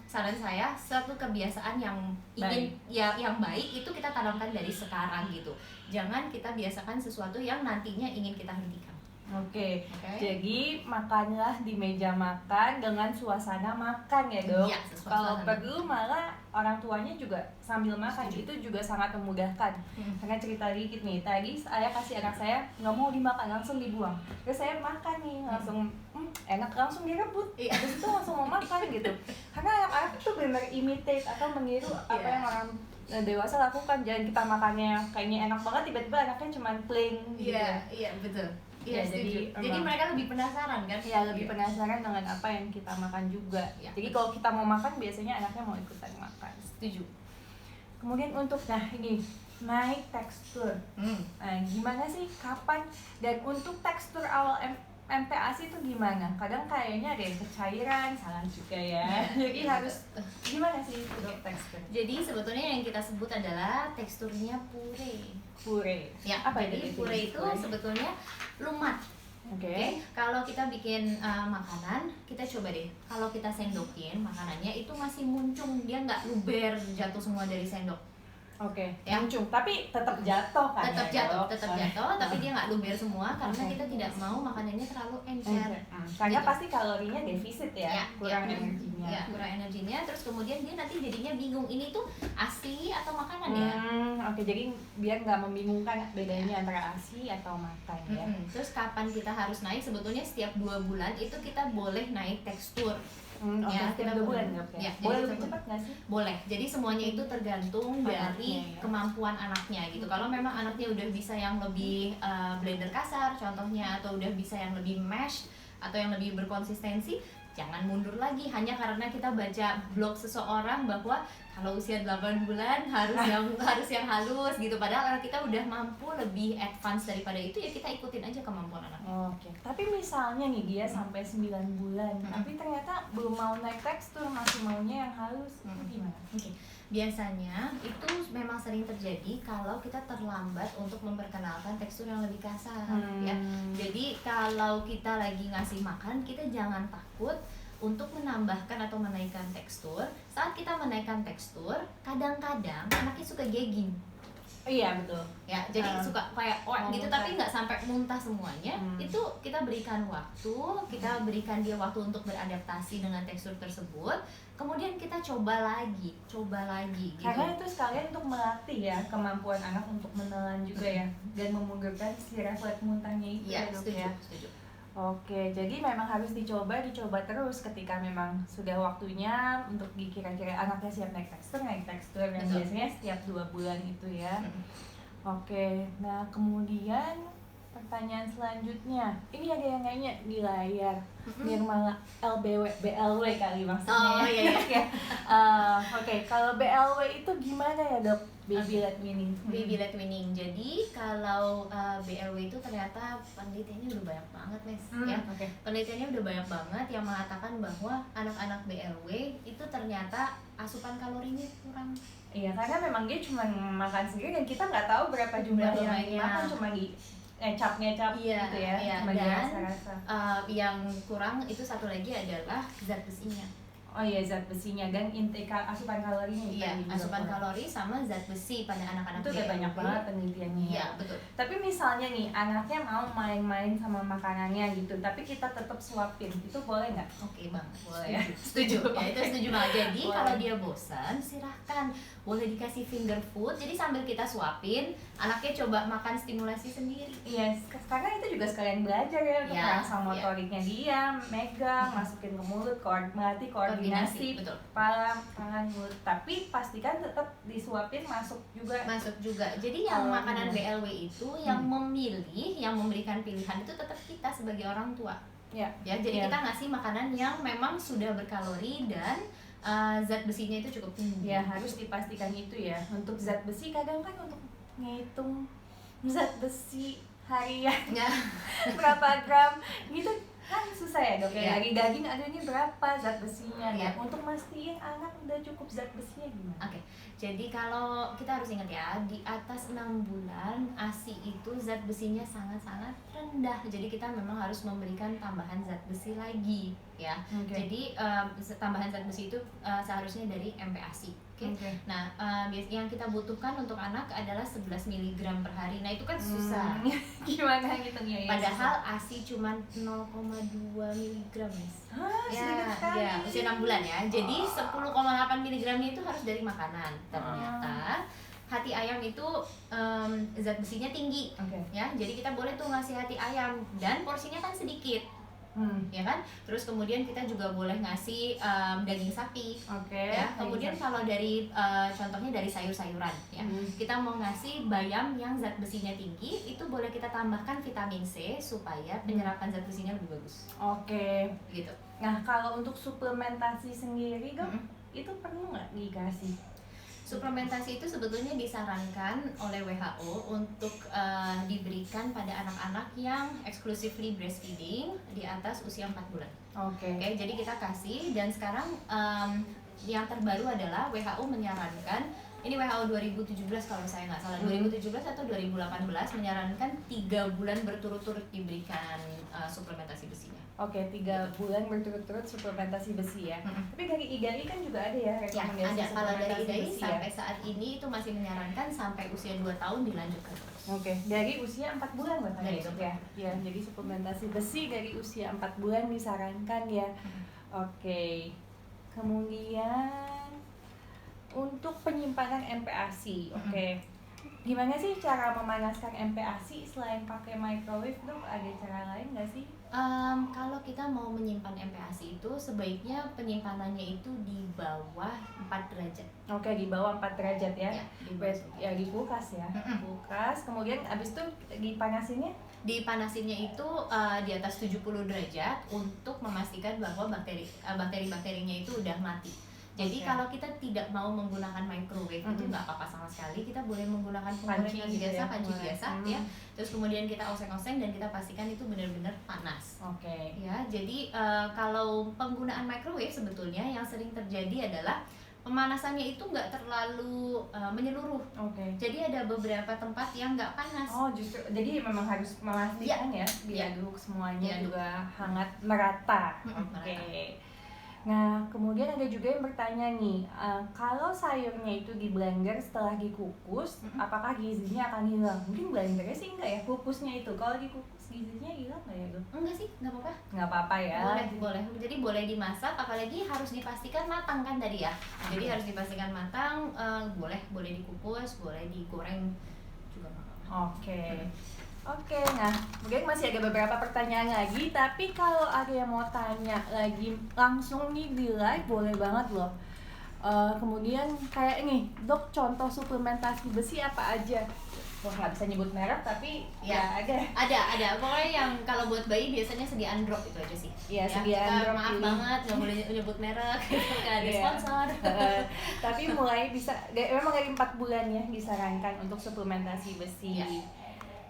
S2: saran saya, satu kebiasaan yang ingin yang baik itu kita tanamkan dari sekarang gitu. Jangan kita biasakan sesuatu yang nantinya ingin kita hentikan.
S1: Oke.
S2: Oke.
S1: Jadi makanlah di meja makan dengan suasana makan ya dok.
S2: Iya,
S1: Kalau
S2: suasana.
S1: perlu malah orang tuanya juga sambil makan, itu juga sangat memudahkan. Karena cerita dikit nih, tadi saya kasih anak saya nggak mau dimakan, langsung dibuang. Terus saya makan nih, langsung enak, langsung direbut.
S2: Iya.
S1: Terus itu langsung mau makan gitu. Karena anak-anak itu benar imitate atau meniru apa
S2: Iya.
S1: yang orang dewasa lakukan. Jangan kita makannya kayaknya enak banget, tiba-tiba anaknya cuma plain gitu.
S2: Iya, betul.
S1: Iya,
S2: Setuju.
S1: jadi
S2: Jadi
S1: emang-
S2: mereka lebih penasaran kan?
S1: Ya, lebih penasaran dengan apa yang kita makan juga.
S2: Ya,
S1: Jadi kalau kita mau makan, biasanya anaknya mau ikutan makan.
S2: Setuju.
S1: Kemudian untuk, nah ini, naik tekstur. Nah, gimana sih, kapan, dan untuk tekstur awal MPASI itu gimana? Kadang kayaknya ada yang kecairan, salah juga ya. Jadi harus, gimana sih untuk tekstur?
S2: Jadi sebetulnya yang kita sebut adalah teksturnya puree.
S1: Puree.
S2: Ya,
S1: Apa
S2: jadi
S1: itu
S2: puree itu
S1: puree?
S2: sebetulnya lumat.
S1: Oke.
S2: Oke, kalau kita bikin makanan, kita coba deh. Kalau kita sendokin makanannya itu masih muncung, dia nggak luber jatuh semua dari sendok.
S1: Oke.
S2: Ya.
S1: Muncung, tapi tetap jatuh kan?
S2: Tetap
S1: ya,
S2: jatuh,
S1: Dok?
S2: tetap jatuh, tapi dia nggak luber semua karena
S1: Oke.
S2: kita tidak mau makanannya terlalu encer.
S1: Karena
S2: Gitu.
S1: pasti kalorinya defisit ya, kurang energinya.
S2: Ya, kurang energinya. Terus kemudian dia nanti jadinya bingung, ini tuh ASI atau makanan ya.
S1: Oke, jadi biar nggak membingungkan bedanya antara ASI atau makan ya.
S2: Terus kapan kita harus naik? Sebetulnya setiap 2 bulan itu kita boleh naik tekstur.
S1: Oke,
S2: Ya,
S1: setiap
S2: kita
S1: 2 bulan
S2: boleh.
S1: dok ya.
S2: Ya,
S1: Boleh
S2: jadi
S1: lebih
S2: satu-
S1: cepat nggak sih?
S2: Boleh. Jadi semuanya itu tergantung
S1: Anaknya,
S2: dari
S1: ya.
S2: kemampuan anaknya gitu. Kalau memang anaknya udah bisa yang lebih blender kasar contohnya, atau udah bisa yang lebih mash atau yang lebih berkonsistensi, jangan mundur lagi hanya karena kita baca blog seseorang bahwa kalau usia 8 bulan harus yang halus gitu. Padahal anak kita udah mampu lebih advance daripada itu, ya kita ikutin aja kemampuan anaknya.
S1: Oke. Tapi misalnya nih dia sampai 9 bulan, tapi ternyata belum mau naik tekstur, masih maunya yang halus, itu gimana?
S2: Oke. Biasanya itu memang sering terjadi kalau kita terlambat untuk memperkenalkan tekstur yang lebih kasar ya. Jadi kalau kita lagi ngasih makan, kita jangan takut untuk menambahkan atau menaikkan tekstur. Saat kita menaikkan tekstur, kadang-kadang anaknya suka gagging.
S1: Iya betul.
S2: Ya, jadi suka kayak gitu
S1: muntah.
S2: tapi nggak sampai muntah semuanya. Itu kita berikan waktu, kita berikan dia waktu untuk beradaptasi dengan tekstur tersebut. Kemudian kita coba lagi gitu.
S1: Karena itu sekalian untuk melatih ya kemampuan anak untuk menelan juga ya, dan memundurkan si refleks muntahnya itu
S2: Iya,
S1: ya, Dok, ya.
S2: setuju.
S1: Oke, jadi memang harus dicoba terus ketika memang sudah waktunya untuk kira-kira anaknya siap naik tekstur yang
S2: Betul.
S1: biasanya setiap 2 bulan itu ya. Oke, nah kemudian pertanyaan selanjutnya, ini ada yang nanya di layar, Nirmala BLW kali maksudnya.
S2: Oh, iya.
S1: Ya. Oke, kalau BLW itu gimana ya, Dok? Baby led weaning.
S2: Baby led weaning. Jadi kalau BLW itu ternyata penelitiannya udah banyak banget, Mes. Ya.
S1: Oke.
S2: Penelitiannya udah banyak banget yang mengatakan bahwa anak-anak BLW itu ternyata asupan kalorinya kurang.
S1: Iya, karena memang dia cuma makan sendiri dan kita nggak tahu berapa jumlah
S2: Berapa
S1: yang
S2: banyak.
S1: dimakan, cuma di ngecap
S2: Iya,
S1: gitu ya,
S2: iya.
S1: cuma
S2: Dan
S1: dirasa-rasa.
S2: yang kurang itu satu lagi adalah zat besinya.
S1: Oh iya, zat besinya dan intake asupan kalorinya.
S2: Iya,
S1: tadi juga
S2: asupan
S1: kurang.
S2: kalori sama zat besi pada anak-anak
S1: Itu udah
S2: BLW.
S1: banyak banget penelitiannya.
S2: Iya, betul.
S1: Tapi misalnya nih, anaknya mau main-main sama makanannya gitu, tapi kita tetap suapin, itu boleh nggak?
S2: Oke banget, boleh ya. Setuju. Ya, itu setuju banget. Jadi
S1: Boleh.
S2: kalau dia bosan, silahkan boleh dikasih finger food. Jadi sambil kita suapin, anaknya coba makan stimulasi sendiri.
S1: Iya, karena itu juga sekalian belajar ya, untuk
S2: Iya,
S1: rasa motoriknya dia, megang, masukin ke mulut, melatih koordinasi,
S2: Betul.
S1: kepala, tangan, mulut. Tapi pastikan tetap disuapin masuk juga.
S2: Masuk juga. Jadi yang
S1: Oh,
S2: makanan
S1: iya.
S2: BLW itu yang memilih, yang memberikan pilihan itu tetap kita sebagai orang tua.
S1: Ya,
S2: Ya, jadi
S1: Iya.
S2: kita ngasih makanan yang memang sudah berkalori dan zat besinya itu cukup tinggi.
S1: ya harus dipastikan itu ya. Untuk zat besi kadang kan untuk ngitung zat besi harian
S2: Ya.
S1: berapa gram gitu kan susah ya, Dok.
S2: Iya.
S1: Dari daging ada ini berapa zat besinya.
S2: Iya.
S1: Nah, untuk mastiin anak udah cukup zat besinya gimana?
S2: Oke, jadi kalau kita harus ingat ya, di atas 6 bulan ASI itu zat besinya sangat-sangat rendah. Jadi kita memang harus memberikan tambahan zat besi lagi ya.
S1: Oke.
S2: Jadi tambahan zat besi itu seharusnya dari MPASI. Oke.
S1: Oke.
S2: Nah, yang kita butuhkan untuk anak adalah 11 mg per hari. Nah, itu kan susah.
S1: Gimana ngitungnya ya?
S2: Padahal ASI cuma 0,2 mg, Mas.
S1: Hah, sedikit sekali.
S2: Ya, usia 6 bulan ya. Jadi 10,8 mg-nya itu harus dari makanan. Ternyata hati ayam itu zat besinya tinggi.
S1: Oke.
S2: Ya, jadi kita boleh tuh ngasih hati ayam dan porsinya kan sedikit, ya kan? Terus kemudian kita juga boleh ngasih daging sapi.
S1: Oke.
S2: Ya, kemudian kalau dari contohnya dari sayur-sayuran ya. Kita mau ngasih bayam yang zat besinya tinggi, itu boleh kita tambahkan vitamin C supaya penyerapan zat besinya lebih bagus.
S1: Oke.
S2: Gitu.
S1: Nah, kalau untuk suplementasi sendiri, Dok, itu perlu nggak dikasih?
S2: Suplementasi itu sebetulnya disarankan oleh WHO untuk diberikan pada anak-anak yang exclusively breastfeeding di atas usia 4 bulan.
S1: Oke.
S2: Oke, jadi kita kasih dan sekarang yang terbaru adalah WHO menyarankan, ini WHO 2017 kalau saya nggak salah, 2017 atau 2018 menyarankan 3 bulan berturut-turut diberikan suplementasi besinya.
S1: Oke, 3 bulan berturut-turut suplementasi besi ya. Tapi dari IDAI kan juga ada ya
S2: Ya,
S1: rekomendasi
S2: ada. Kalau dari
S1: suplementasi
S2: IDAI
S1: besi
S2: sampai
S1: ya.
S2: saat ini itu masih menyarankan sampai usia 2 tahun dilanjutkan terus.
S1: Oke, dari usia 4 bulan bahkan
S2: Dari
S1: ya, Dok, ya. Ya, jadi suplementasi besi dari usia 4 bulan disarankan ya. Oke. Kemudian untuk penyimpanan MPASI. Oke. Gimana sih cara memanaskan MPASI selain pakai microwave, Dok? Ada cara lain nggak sih?
S2: Kalau kita mau menyimpan MPASI itu sebaiknya penyimpanannya itu di bawah 4 derajat.
S1: Oke, di bawah 4 derajat ya.
S2: Ya, di bawah.
S1: Ya di kulkas ya. Kulkas, kemudian abis itu dipanasinnya?
S2: Dipanasinnya itu di atas 70 derajat untuk memastikan bahwa bakteri-bakterinya itu udah mati. Jadi
S1: Oke.
S2: kalau kita tidak mau menggunakan microwave itu nggak apa-apa sama sekali, kita boleh menggunakan
S1: Panci
S2: penggorengan
S1: gitu
S2: biasa,
S1: ya,
S2: panci
S1: boleh.
S2: biasa ya. Terus kemudian kita oseng-oseng dan kita pastikan itu benar-benar panas.
S1: Oke.
S2: Ya, jadi kalau penggunaan microwave sebetulnya yang sering terjadi adalah pemanasannya itu nggak terlalu menyeluruh.
S1: Oke.
S2: Jadi ada beberapa tempat yang nggak panas.
S1: Oh, justru jadi memang harus memastikan ya diaduk semuanya
S2: Diaduk.
S1: juga hangat merata.
S2: Merata.
S1: Oke. Nah, kemudian kemudian ada juga yang bertanya nih, kalau sayurnya itu di blender setelah dikukus, apakah gizinya akan hilang? Mungkin blendernya sih enggak ya, kukusnya itu. Kalau dikukus gizinya hilang nggak ya, Dok?
S2: Enggak sih, nggak apa-apa.
S1: Nggak apa-apa ya.
S2: Boleh. Jadi boleh dimasak, apalagi harus dipastikan matang kan tadi ya. Jadi harus dipastikan matang, boleh dikukus, boleh digoreng juga nggak apa-apa.
S1: Oke, nah mungkin masih ada beberapa pertanyaan lagi, tapi kalau ada yang mau tanya lagi langsung nih di live boleh banget loh. Kemudian kayak ini, Dok, contoh suplementasi besi apa aja? Wah, nggak bisa nyebut merek tapi ya ada.
S2: Ada. Pokoknya yang kalau buat bayi biasanya sediaan drop itu aja sih.
S1: Iya, sediaan drop.
S2: Maaf banget nggak boleh nyebut merek, nggak ada sponsor.
S1: Tapi mulai bisa, memang dari 4 bulan ya disarankan untuk suplementasi besi.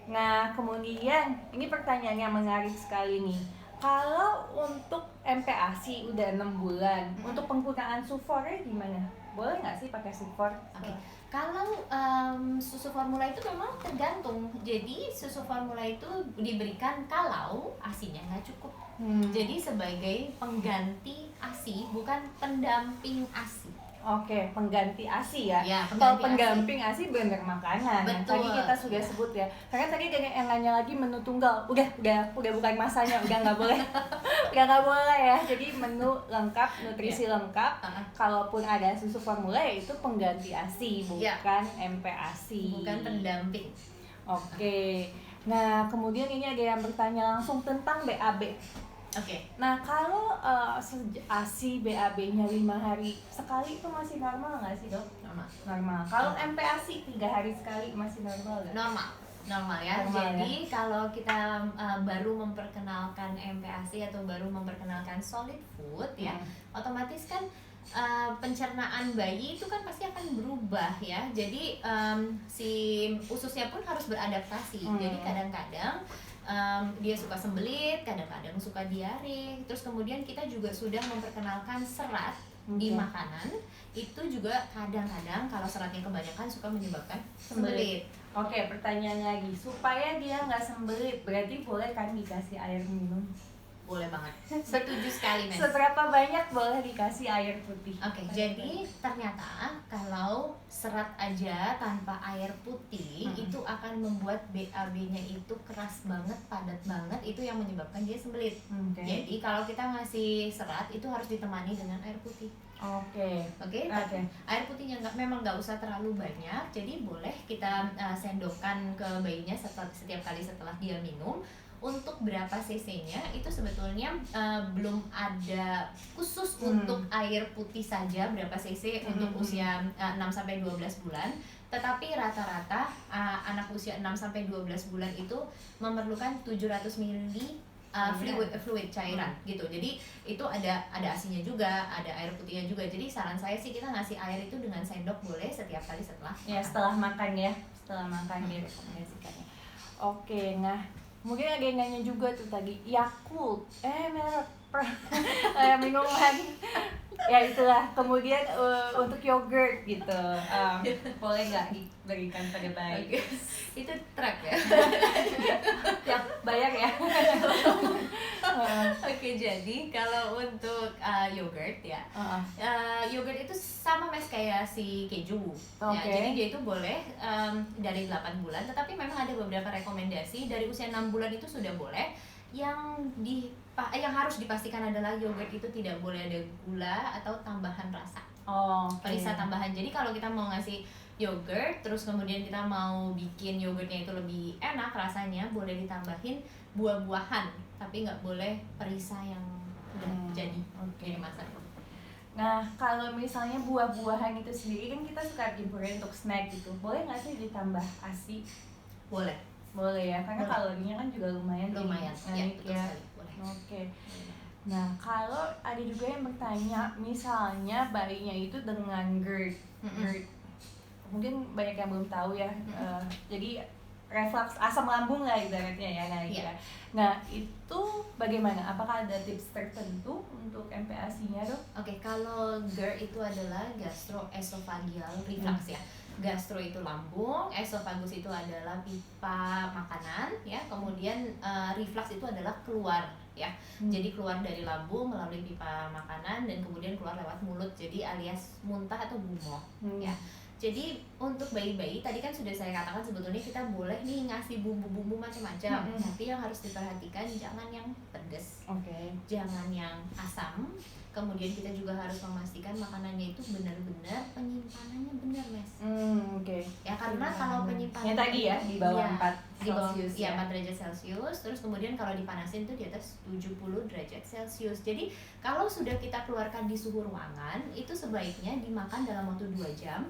S1: Nah, kemudian ini pertanyaan yang menarik sekali nih. Kalau untuk MPASI udah 6 bulan, untuk penggunaan sufornya gimana? Boleh nggak sih pakai sufor?
S2: Oke. Kalau susu formula itu memang tergantung. Jadi susu formula itu diberikan kalau ASI-nya nggak cukup. Jadi sebagai pengganti ASI, bukan pendamping ASI.
S1: Oke, pengganti ASI ya.
S2: Kalau
S1: pendamping ASI bener makanan.
S2: Betul.
S1: Tadi kita sudah sebut ya. Karena tadi yang nanya lagi menu tunggal. Udah bukan masanya, udah nggak boleh. Udah nggak boleh ya. Jadi menu lengkap, nutrisi lengkap. Kalaupun ada susu formula ya itu pengganti ASI, bukan MPASI.
S2: Bukan pendamping.
S1: Oke. Nah, kemudian ini ada yang bertanya langsung tentang BAB.
S2: Oke.
S1: Nah, kalau ASI BAB-nya 5 hari sekali itu masih normal nggak sih, Dok? Normal. Kalau MPASI 3 hari sekali masih normal nggak?
S2: Normal ya. Jadi kalau kita baru memperkenalkan MPASI atau baru memperkenalkan solid food ya, otomatis kan pencernaan bayi itu kan pasti akan berubah ya. Jadi si ususnya pun harus beradaptasi. Jadi kadang-kadang dia suka sembelit, kadang-kadang suka diare. Terus kemudian kita juga sudah memperkenalkan serat di makanan. Itu juga kadang-kadang kalau seratnya kebanyakan suka menyebabkan sembelit.
S1: Oke, pertanyaan lagi. Supaya dia nggak sembelit, berarti boleh kan dikasih air minum?
S2: Boleh banget. Setuju sekali, Mas.
S1: Seberapa banyak boleh dikasih air putih?
S2: Oke, jadi ternyata kalau serat aja tanpa air putih itu akan membuat BAB-nya itu keras banget, padat banget, itu yang menyebabkan dia sembelit. Jadi kalau kita ngasih serat itu harus ditemani dengan air putih. Oke. Air putihnya memang nggak usah terlalu banyak, jadi boleh kita sendokkan ke bayinya setiap kali setelah dia minum. Untuk berapa cc-nya itu sebetulnya belum ada khusus untuk air putih saja berapa cc untuk usia 6-12 bulan. Tetapi rata-rata anak usia 6-12 bulan itu memerlukan 700 ml fluid cairan gitu. Jadi itu ada ASI-nya juga, ada air putihnya juga. Jadi saran saya sih kita ngasih air itu dengan sendok boleh setiap kali setelah
S1: makan ya. Setelah makan direkomendasikannya. Oke, nah mungkin ada yang nanya juga tuh tadi Yakult, merek minuman ya itulah. Kemudian untuk yogurt gitu, boleh nggak diberikan pada bayi?
S2: Itu track ya.
S1: Ya bayar ya.
S2: Oke, jadi kalau untuk yogurt ya, yogurt itu sama Mas kayak si keju. Ya, jadi dia itu boleh dari 8 bulan, tetapi memang ada beberapa rekomendasi dari usia 6 bulan itu sudah boleh. Yang harus dipastikan adalah yogurt itu tidak boleh ada gula atau tambahan rasa. Perisa tambahan. Jadi kalau kita mau ngasih yogurt, terus kemudian kita mau bikin yogurtnya itu lebih enak rasanya, boleh ditambahin buah-buahan, tapi nggak boleh perisa yang udah jadi dimasak.
S1: Nah, kalau misalnya buah-buahan itu sendiri kan kita suka dibuat untuk snack gitu, boleh nggak sih ditambah ASI?
S2: Boleh
S1: ya, karena kalorinya kan juga lumayan
S2: ya, betul sekali.
S1: Boleh. Nah, kalau ada juga yang bertanya, misalnya bayinya itu dengan GERD, mungkin banyak yang belum tahu ya. Jadi reflux asam lambung lah ibaratnya ya. Nah, itu bagaimana? Apakah ada tips tertentu untuk MPASI-nya, Dok?
S2: Oke, kalau GERD itu adalah gastroesophageal reflux ya. Gastro itu lambung, esophagus itu adalah pipa makanan ya. Kemudian reflux itu adalah keluar ya. Jadi keluar dari lambung melalui pipa makanan dan kemudian keluar lewat mulut, jadi alias muntah atau gumoh ya. Jadi untuk bayi-bayi tadi kan sudah saya katakan sebetulnya kita boleh nih ngasih bumbu-bumbu macam-macam, tapi yang harus diperhatikan jangan yang pedas, jangan yang asam. Kemudian kita juga harus memastikan makanannya itu benar-benar penyimpanannya benar, Mas. Ya karena kalau penyimpanannya
S1: tadi ya di bawah 4
S2: di bawah
S1: Celcius
S2: ya 4 derajat Celcius, terus kemudian kalau dipanasin itu di atas 70 derajat Celcius. Jadi kalau sudah kita keluarkan di suhu ruangan, itu sebaiknya dimakan dalam waktu 2 jam.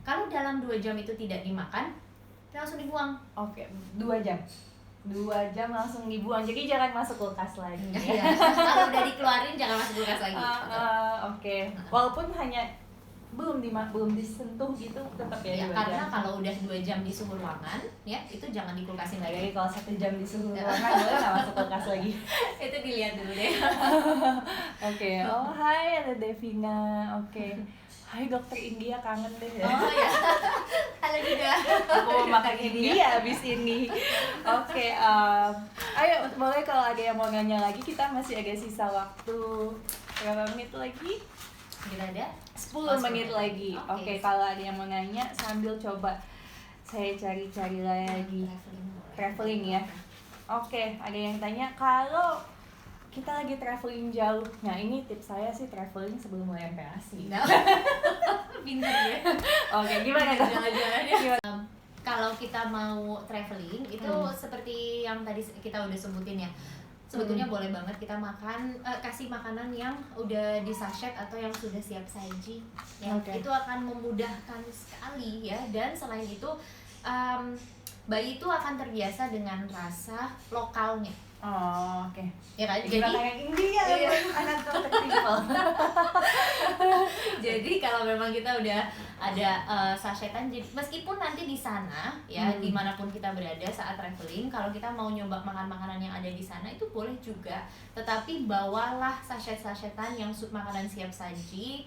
S2: Kalau dalam 2 jam itu tidak dimakan, langsung dibuang.
S1: 2 jam. 2 jam langsung dibuang. Jadi jangan masuk kulkas lagi.
S2: Iya. Kalau udah dikeluarin jangan masuk kulkas lagi.
S1: Walaupun hanya belum disentuh gitu tetap ya, 2
S2: karena
S1: jam.
S2: kalau udah 2 jam di suhu ruangan ya itu jangan dikulkasin lagi.
S1: Jadi kalau 1 jam di suhu ruangan boleh nggak masuk kulkas lagi?
S2: Itu dilihat dulu deh.
S1: Oh hai, ada Devina. Hai dokter India, kangen deh ya.
S2: Oh ya. Halo juga.
S1: Aku mau makan India abis ini. Ayo boleh kalau ada yang mau nanya lagi, kita masih agak sisa waktu berapa menit lagi?
S2: Kita ada
S1: 10 menit lagi. Kalau ada yang mau nanya sambil coba saya cari-cari lagi. Traveling ya. Ada yang tanya kalau kita lagi traveling jauh. Nah ini tips saya sih traveling sebelum mulai MPASI.
S2: Pintar ya.
S1: Gimana dong?
S2: Jangan-jangan ya. Kalau kita mau traveling itu seperti yang tadi kita udah sebutin ya. Sebetulnya boleh banget kita kasih makanan yang udah di sachet atau yang sudah siap saji. Ya, itu akan memudahkan sekali ya. Dan selain itu bayi itu akan terbiasa dengan rasa lokalnya. Ya kan? Jadi
S1: kayak India, anak tertimpel.
S2: Jadi kalau memang kita udah ada sachetan, meskipun nanti di sana ya dimanapun kita berada saat traveling, kalau kita mau nyoba makan makanan yang ada di sana itu boleh juga, tetapi bawalah sachet-sachetan yang makanan siap saji.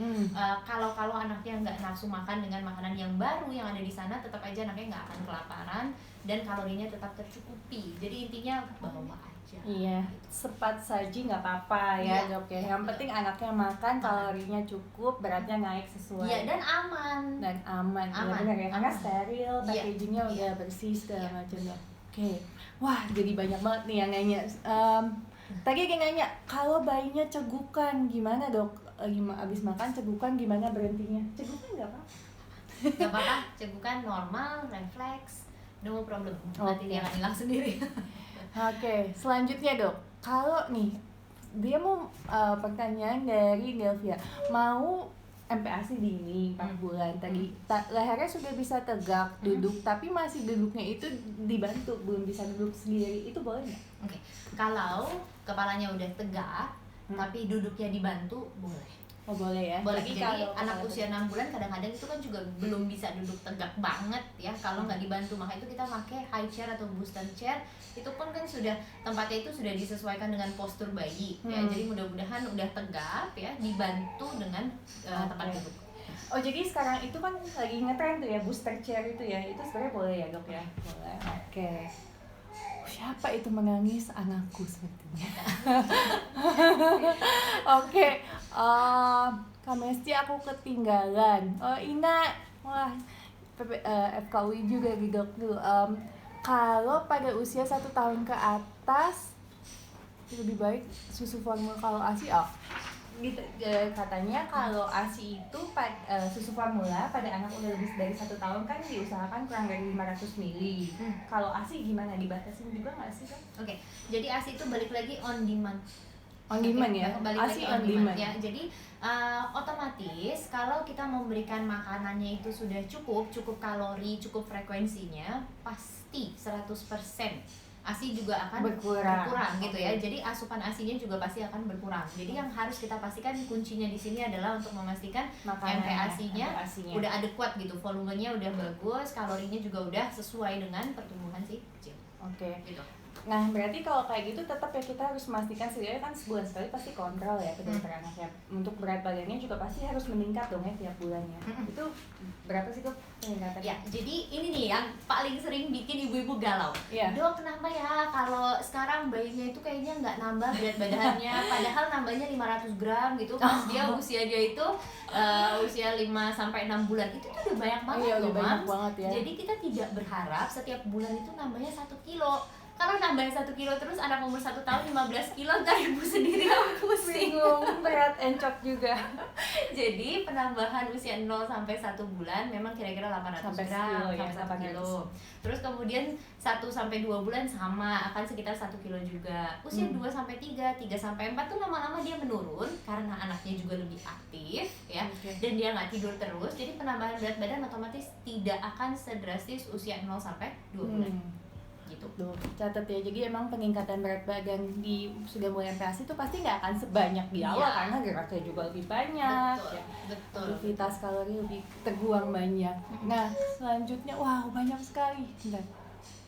S2: Kalau anaknya nggak nafsu makan dengan makanan yang baru yang ada di sana, tetap aja anaknya nggak akan kelaparan dan kalorinya tetap tercukupi. Jadi intinya bawa aja.
S1: Iya, sepat saji nggak apa-apa ya dok ya. Yang penting anaknya makan, kalorinya cukup, beratnya naik sesuai.
S2: Iya, dan aman.
S1: Benar ya, karena steril, packagingnya udah bersih segala macam ya. Wah jadi banyak banget nih yang nanya. Tadi ada yang nanya, kalau bayinya cegukan gimana dok? Abis makan cegukan gimana berhentinya? Cegukan nggak apa-apa.
S2: Gak apa-apa, cegukan normal, refleks, no problem. Nanti dia akan hilang sendiri.
S1: Selanjutnya dok, kalau nih dia mau pertanyaan dari Delvia, mau MPASI dini 4 bulan tadi, lehernya sudah bisa tegak duduk, tapi masih duduknya itu dibantu, belum bisa duduk sendiri, itu boleh nggak?
S2: Kalau kepalanya udah tegak, tapi duduknya dibantu, boleh.
S1: Boleh ya.
S2: Boleh. Jadi anak usia 6 bulan kadang-kadang itu kan juga belum bisa duduk tegak banget ya kalau nggak dibantu. Maka itu kita pakai high chair atau booster chair. Itu pun kan sudah tempatnya itu sudah disesuaikan dengan postur bayi ya. Jadi mudah-mudahan udah tegak ya, dibantu dengan tempat duduk.
S1: Jadi sekarang itu kan lagi ngetren tuh ya booster chair itu ya. Itu sebenarnya boleh ya dok ya? Boleh. Siapa itu menangis? Anakku sepertinya. Kamesti aku ketinggalan. Ina, wah FKUI juga di dok dulu. Kalau pada usia 1 tahun ke atas lebih baik susu formula. Kalau ASI gitu, katanya kalau ASI itu susu formula pada anak udah lebih dari 1 tahun kan diusahakan kurang dari 500 ml. Kalau ASI gimana, dibatasin juga nggak sih kan?
S2: Jadi ASI itu balik lagi on demand.
S1: Ya,
S2: ASI on demand ya. Jadi otomatis kalau kita memberikan makanannya itu sudah cukup kalori, cukup frekuensinya, pasti 100% ASI juga akan berkurang gitu ya. Jadi asupan ASINya juga pasti akan berkurang. Jadi yang harus kita pastikan kuncinya di sini adalah untuk memastikan MPASI-nya udah adekuat gitu, volumenya udah bagus, kalorinya juga udah sesuai dengan pertumbuhan si kecil.
S1: Gitu. Nah, berarti kalau kayak gitu tetap ya kita harus memastikan setidaknya kan sebulan sekali pasti kontrol ya ke dokter anak ya. Untuk berat badannya juga pasti harus meningkat dong ya tiap bulannya. Itu berapa sih tuh peningkatannya?
S2: Ya, jadi ini nih yang paling sering bikin ibu-ibu galau.
S1: Iya.
S2: Dok, kenapa ya kalau sekarang bayinya itu kayaknya nggak nambah berat badannya, padahal nambahnya 500 gram gitu pas dia usianya itu usia 5 sampai 6 bulan. Itu tuh udah banyak banget
S1: Iya,
S2: loh,
S1: udah banyak
S2: Mams.
S1: banget ya.
S2: Jadi kita tidak berharap setiap bulan itu nambahnya 1 kilo. Kalau nambah 1 kilo terus anak umur 1 tahun 15 kilo, ntar ibu sendiri yang pusing.
S1: Bingung, berat encok juga.
S2: Jadi penambahan usia 0 sampai 1 bulan memang kira-kira 800
S1: Sampai
S2: gram
S1: sekilo ya,
S2: sampai 1 kilo.
S1: 800.
S2: Terus kemudian 1 sampai 2 bulan sama, akan sekitar 1 kilo juga. Usia 2 sampai 3, 3 sampai 4 tuh lama-lama dia menurun karena anaknya juga lebih aktif ya.
S1: Oke.
S2: Dan dia nggak tidur terus. Jadi penambahan berat badan otomatis tidak akan sedrastis usia 0 sampai 2 bulan. Gitu.
S1: Tuh, catat ya. Jadi emang peningkatan berat badan di sudah mulai MPASI itu pasti nggak akan sebanyak di awal
S2: Iya.
S1: karena geraknya juga lebih banyak.
S2: Betul,
S1: Ya.
S2: betul.
S1: Aktivitas kalori lebih terbuang banyak. Nah, selanjutnya wow banyak sekali. Bentar.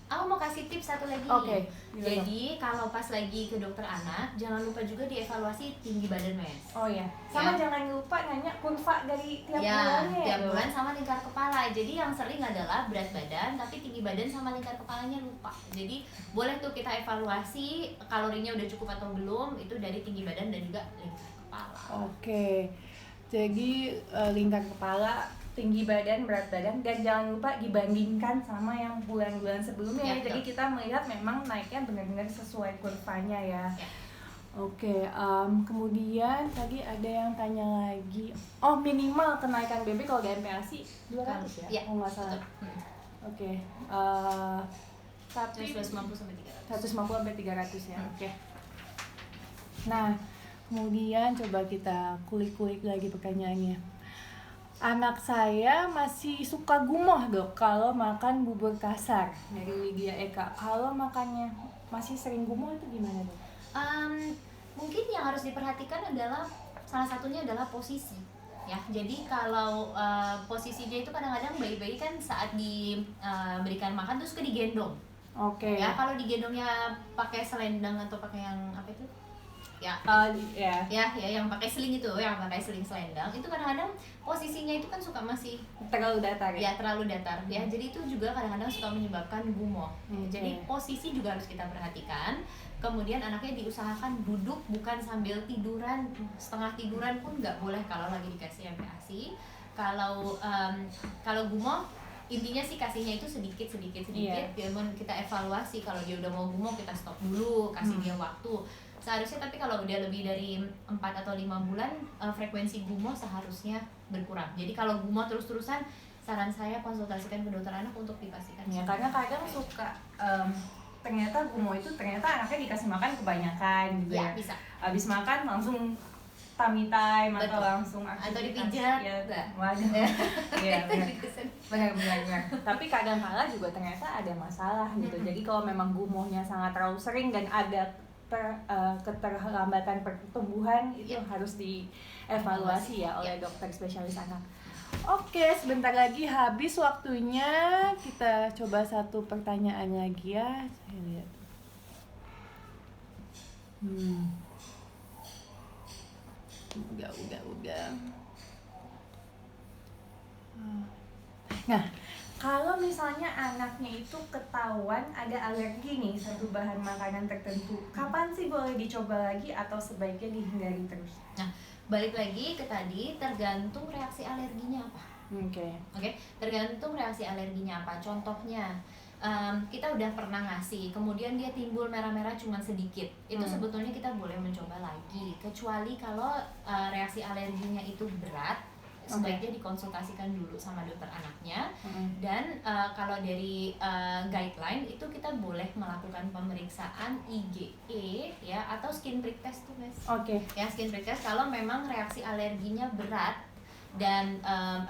S2: Aku mau kasih tips satu lagi.
S1: Oke, gimana?
S2: Jadi kalau pas lagi ke dokter anak, jangan lupa juga dievaluasi tinggi badan mes.
S1: Oh ya, sama
S2: Ya.
S1: jangan lupa nanya kurva dari tiap
S2: Ya,
S1: bulannya
S2: tiap
S1: ya.
S2: bulan sama lingkar kepala. Jadi yang sering adalah berat badan, tapi tinggi badan sama lingkar kepalanya lupa. Jadi boleh tuh kita evaluasi kalorinya udah cukup atau belum, itu dari tinggi badan dan juga lingkar kepala.
S1: Oke, jadi lingkar kepala, tinggi badan, berat badan, dan jangan lupa dibandingkan sama yang bulan-bulan sebelumnya.
S2: Ya,
S1: Ya, jadi
S2: betul.
S1: kita melihat memang naiknya benar-benar sesuai kurvanya ya.
S2: Ya.
S1: Oke, kemudian tadi ada yang tanya lagi. Oh, minimal kenaikan BB kalau di MPASI 200 ya?
S2: Ya,
S1: Oh, nggak salah.
S2: betul.
S1: Oke, tapi
S2: 150 sampai 300.
S1: 150 sampai 300 ya.
S2: Hmm.
S1: Oke. Nah, kemudian coba kita kulik-kulik lagi pertanyaannya. Anak saya masih suka gumoh dok kalau makan bubur kasar dari Lydia Eka. Kalau makannya masih sering gumoh itu gimana dok?
S2: Mungkin yang harus diperhatikan adalah salah satunya adalah posisi ya. Jadi kalau posisinya itu kadang-kadang bayi-bayi kan saat diberikan makan terus digendong.
S1: Oke.
S2: Ya kalau digendongnya pakai selendang atau pakai yang apa itu? Ya.
S1: Ya.
S2: Yang pakai seling itu, yang pakai seling selendang itu kadang-kadang posisinya itu kan suka masih
S1: Terlalu datar ya?
S2: terlalu datar ya. Jadi itu juga kadang-kadang suka menyebabkan gumoh.
S1: Oke.
S2: Jadi posisi juga harus kita perhatikan. Kemudian anaknya diusahakan duduk, bukan sambil tiduran, setengah tiduran pun nggak boleh kalau lagi dikasih MPASI. Kalau gumoh intinya sih kasihnya itu sedikit.
S1: Iya.
S2: Namun kita evaluasi kalau dia udah mau gumoh kita stop dulu, kasih dia waktu. Seharusnya tapi kalau udah lebih dari 4 atau 5 bulan frekuensi gumoh seharusnya berkurang. Jadi kalau gumoh terus-terusan saran saya konsultasikan ke dokter anak untuk dipastikan.
S1: Ya, karena kadang suka ternyata gumoh itu ternyata anaknya dikasih makan kebanyakan gitu
S2: Ya,
S1: ya.
S2: bisa.
S1: Habis makan langsung tummy time atau
S2: Betul.
S1: langsung
S2: Atau
S1: aktivitas.
S2: dipijat.
S1: Ya,
S2: Enggak.
S1: waduh. Iya, benar. Tapi kadang-kala juga ternyata ada masalah gitu. Jadi kalau memang gumohnya sangat terlalu sering dan ada keterlambatan pertumbuhan itu
S2: Ya.
S1: harus dievaluasi ya oleh dokter spesialis anak. Oke, sebentar lagi habis waktunya. Kita coba satu pertanyaan lagi ya. Saya lihat. Udah. Nah, kalau misalnya anaknya itu ketahuan ada alergi nih satu bahan makanan tertentu, kapan sih boleh dicoba lagi atau sebaiknya dihindari terus?
S2: Nah, balik lagi ke tadi, tergantung reaksi alerginya apa. Oke, tergantung reaksi alerginya apa. Contohnya, kita udah pernah ngasih, kemudian dia timbul merah-merah cuma sedikit. Itu sebetulnya kita boleh mencoba lagi. Kecuali kalau reaksi alerginya itu berat, sebaiknya dikonsultasikan dulu sama dokter anaknya. Dan kalau dari guideline itu kita boleh melakukan pemeriksaan IgE ya atau skin prick test tuh guys.
S1: Oke.
S2: Ya, skin prick test kalau memang reaksi alerginya berat dan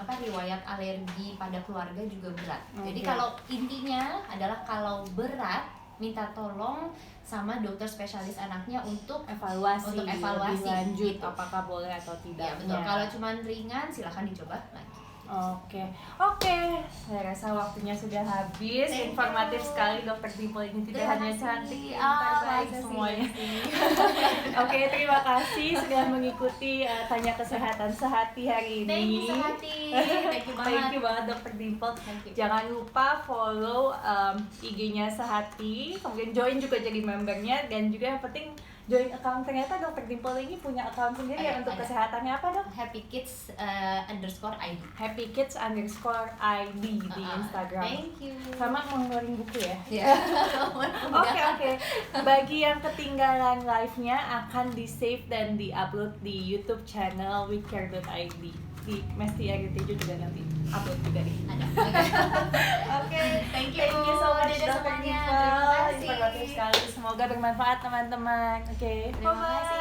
S2: riwayat alergi pada keluarga juga berat. Jadi
S1: Oke.
S2: kalau intinya adalah kalau berat minta tolong sama dokter spesialis anaknya untuk
S1: Evaluasi,
S2: Untuk evaluasi,
S1: lebih lanjut
S2: gitu.
S1: apakah boleh atau
S2: ya
S1: tidak.
S2: betul. Kalau cuma ringan silahkan dicoba lagi.
S1: Oke, saya rasa waktunya sudah habis.
S2: Thank
S1: Informatif
S2: you.
S1: sekali Dokter Dimple ini, tidak
S2: Terima
S1: hanya
S2: kasih.
S1: cantik,
S2: Ah,
S1: pintar, baik
S2: masa sih,
S1: semuanya.
S2: sih.
S1: Oke, terima kasih sudah mengikuti Tanya Kesehatan Sehati hari ini.
S2: Thank you Sehati. Thank you banget.
S1: Thank you banget Dokter Dimple.
S2: Thank you.
S1: Jangan lupa follow IG-nya Sehati, kemudian join juga jadi membernya, dan juga yang penting join account. Ternyata Dokter Dimple ini punya account sendiri ya untuk
S2: Ada.
S1: kesehatannya, apa dok?
S2: Happy Kids _ID.
S1: Happy Kids _ID di Instagram.
S2: Thank you.
S1: Sama mau ngeluarin buku ya.
S2: Ya.
S1: Oke. Bagi yang ketinggalan live-nya akan di-save dan di-upload di YouTube channel wecare.id. Di Mesti RTJ juga nanti upload juga nih.
S2: Ada.
S1: Oke,
S2: Thank you.
S1: Thank you so much
S2: Dadah
S1: Dr.
S2: semuanya.
S1: Dimple.
S2: Terima kasih.
S1: Informatif sekali. Semoga bermanfaat teman-teman. Oke.
S2: Terima kasih.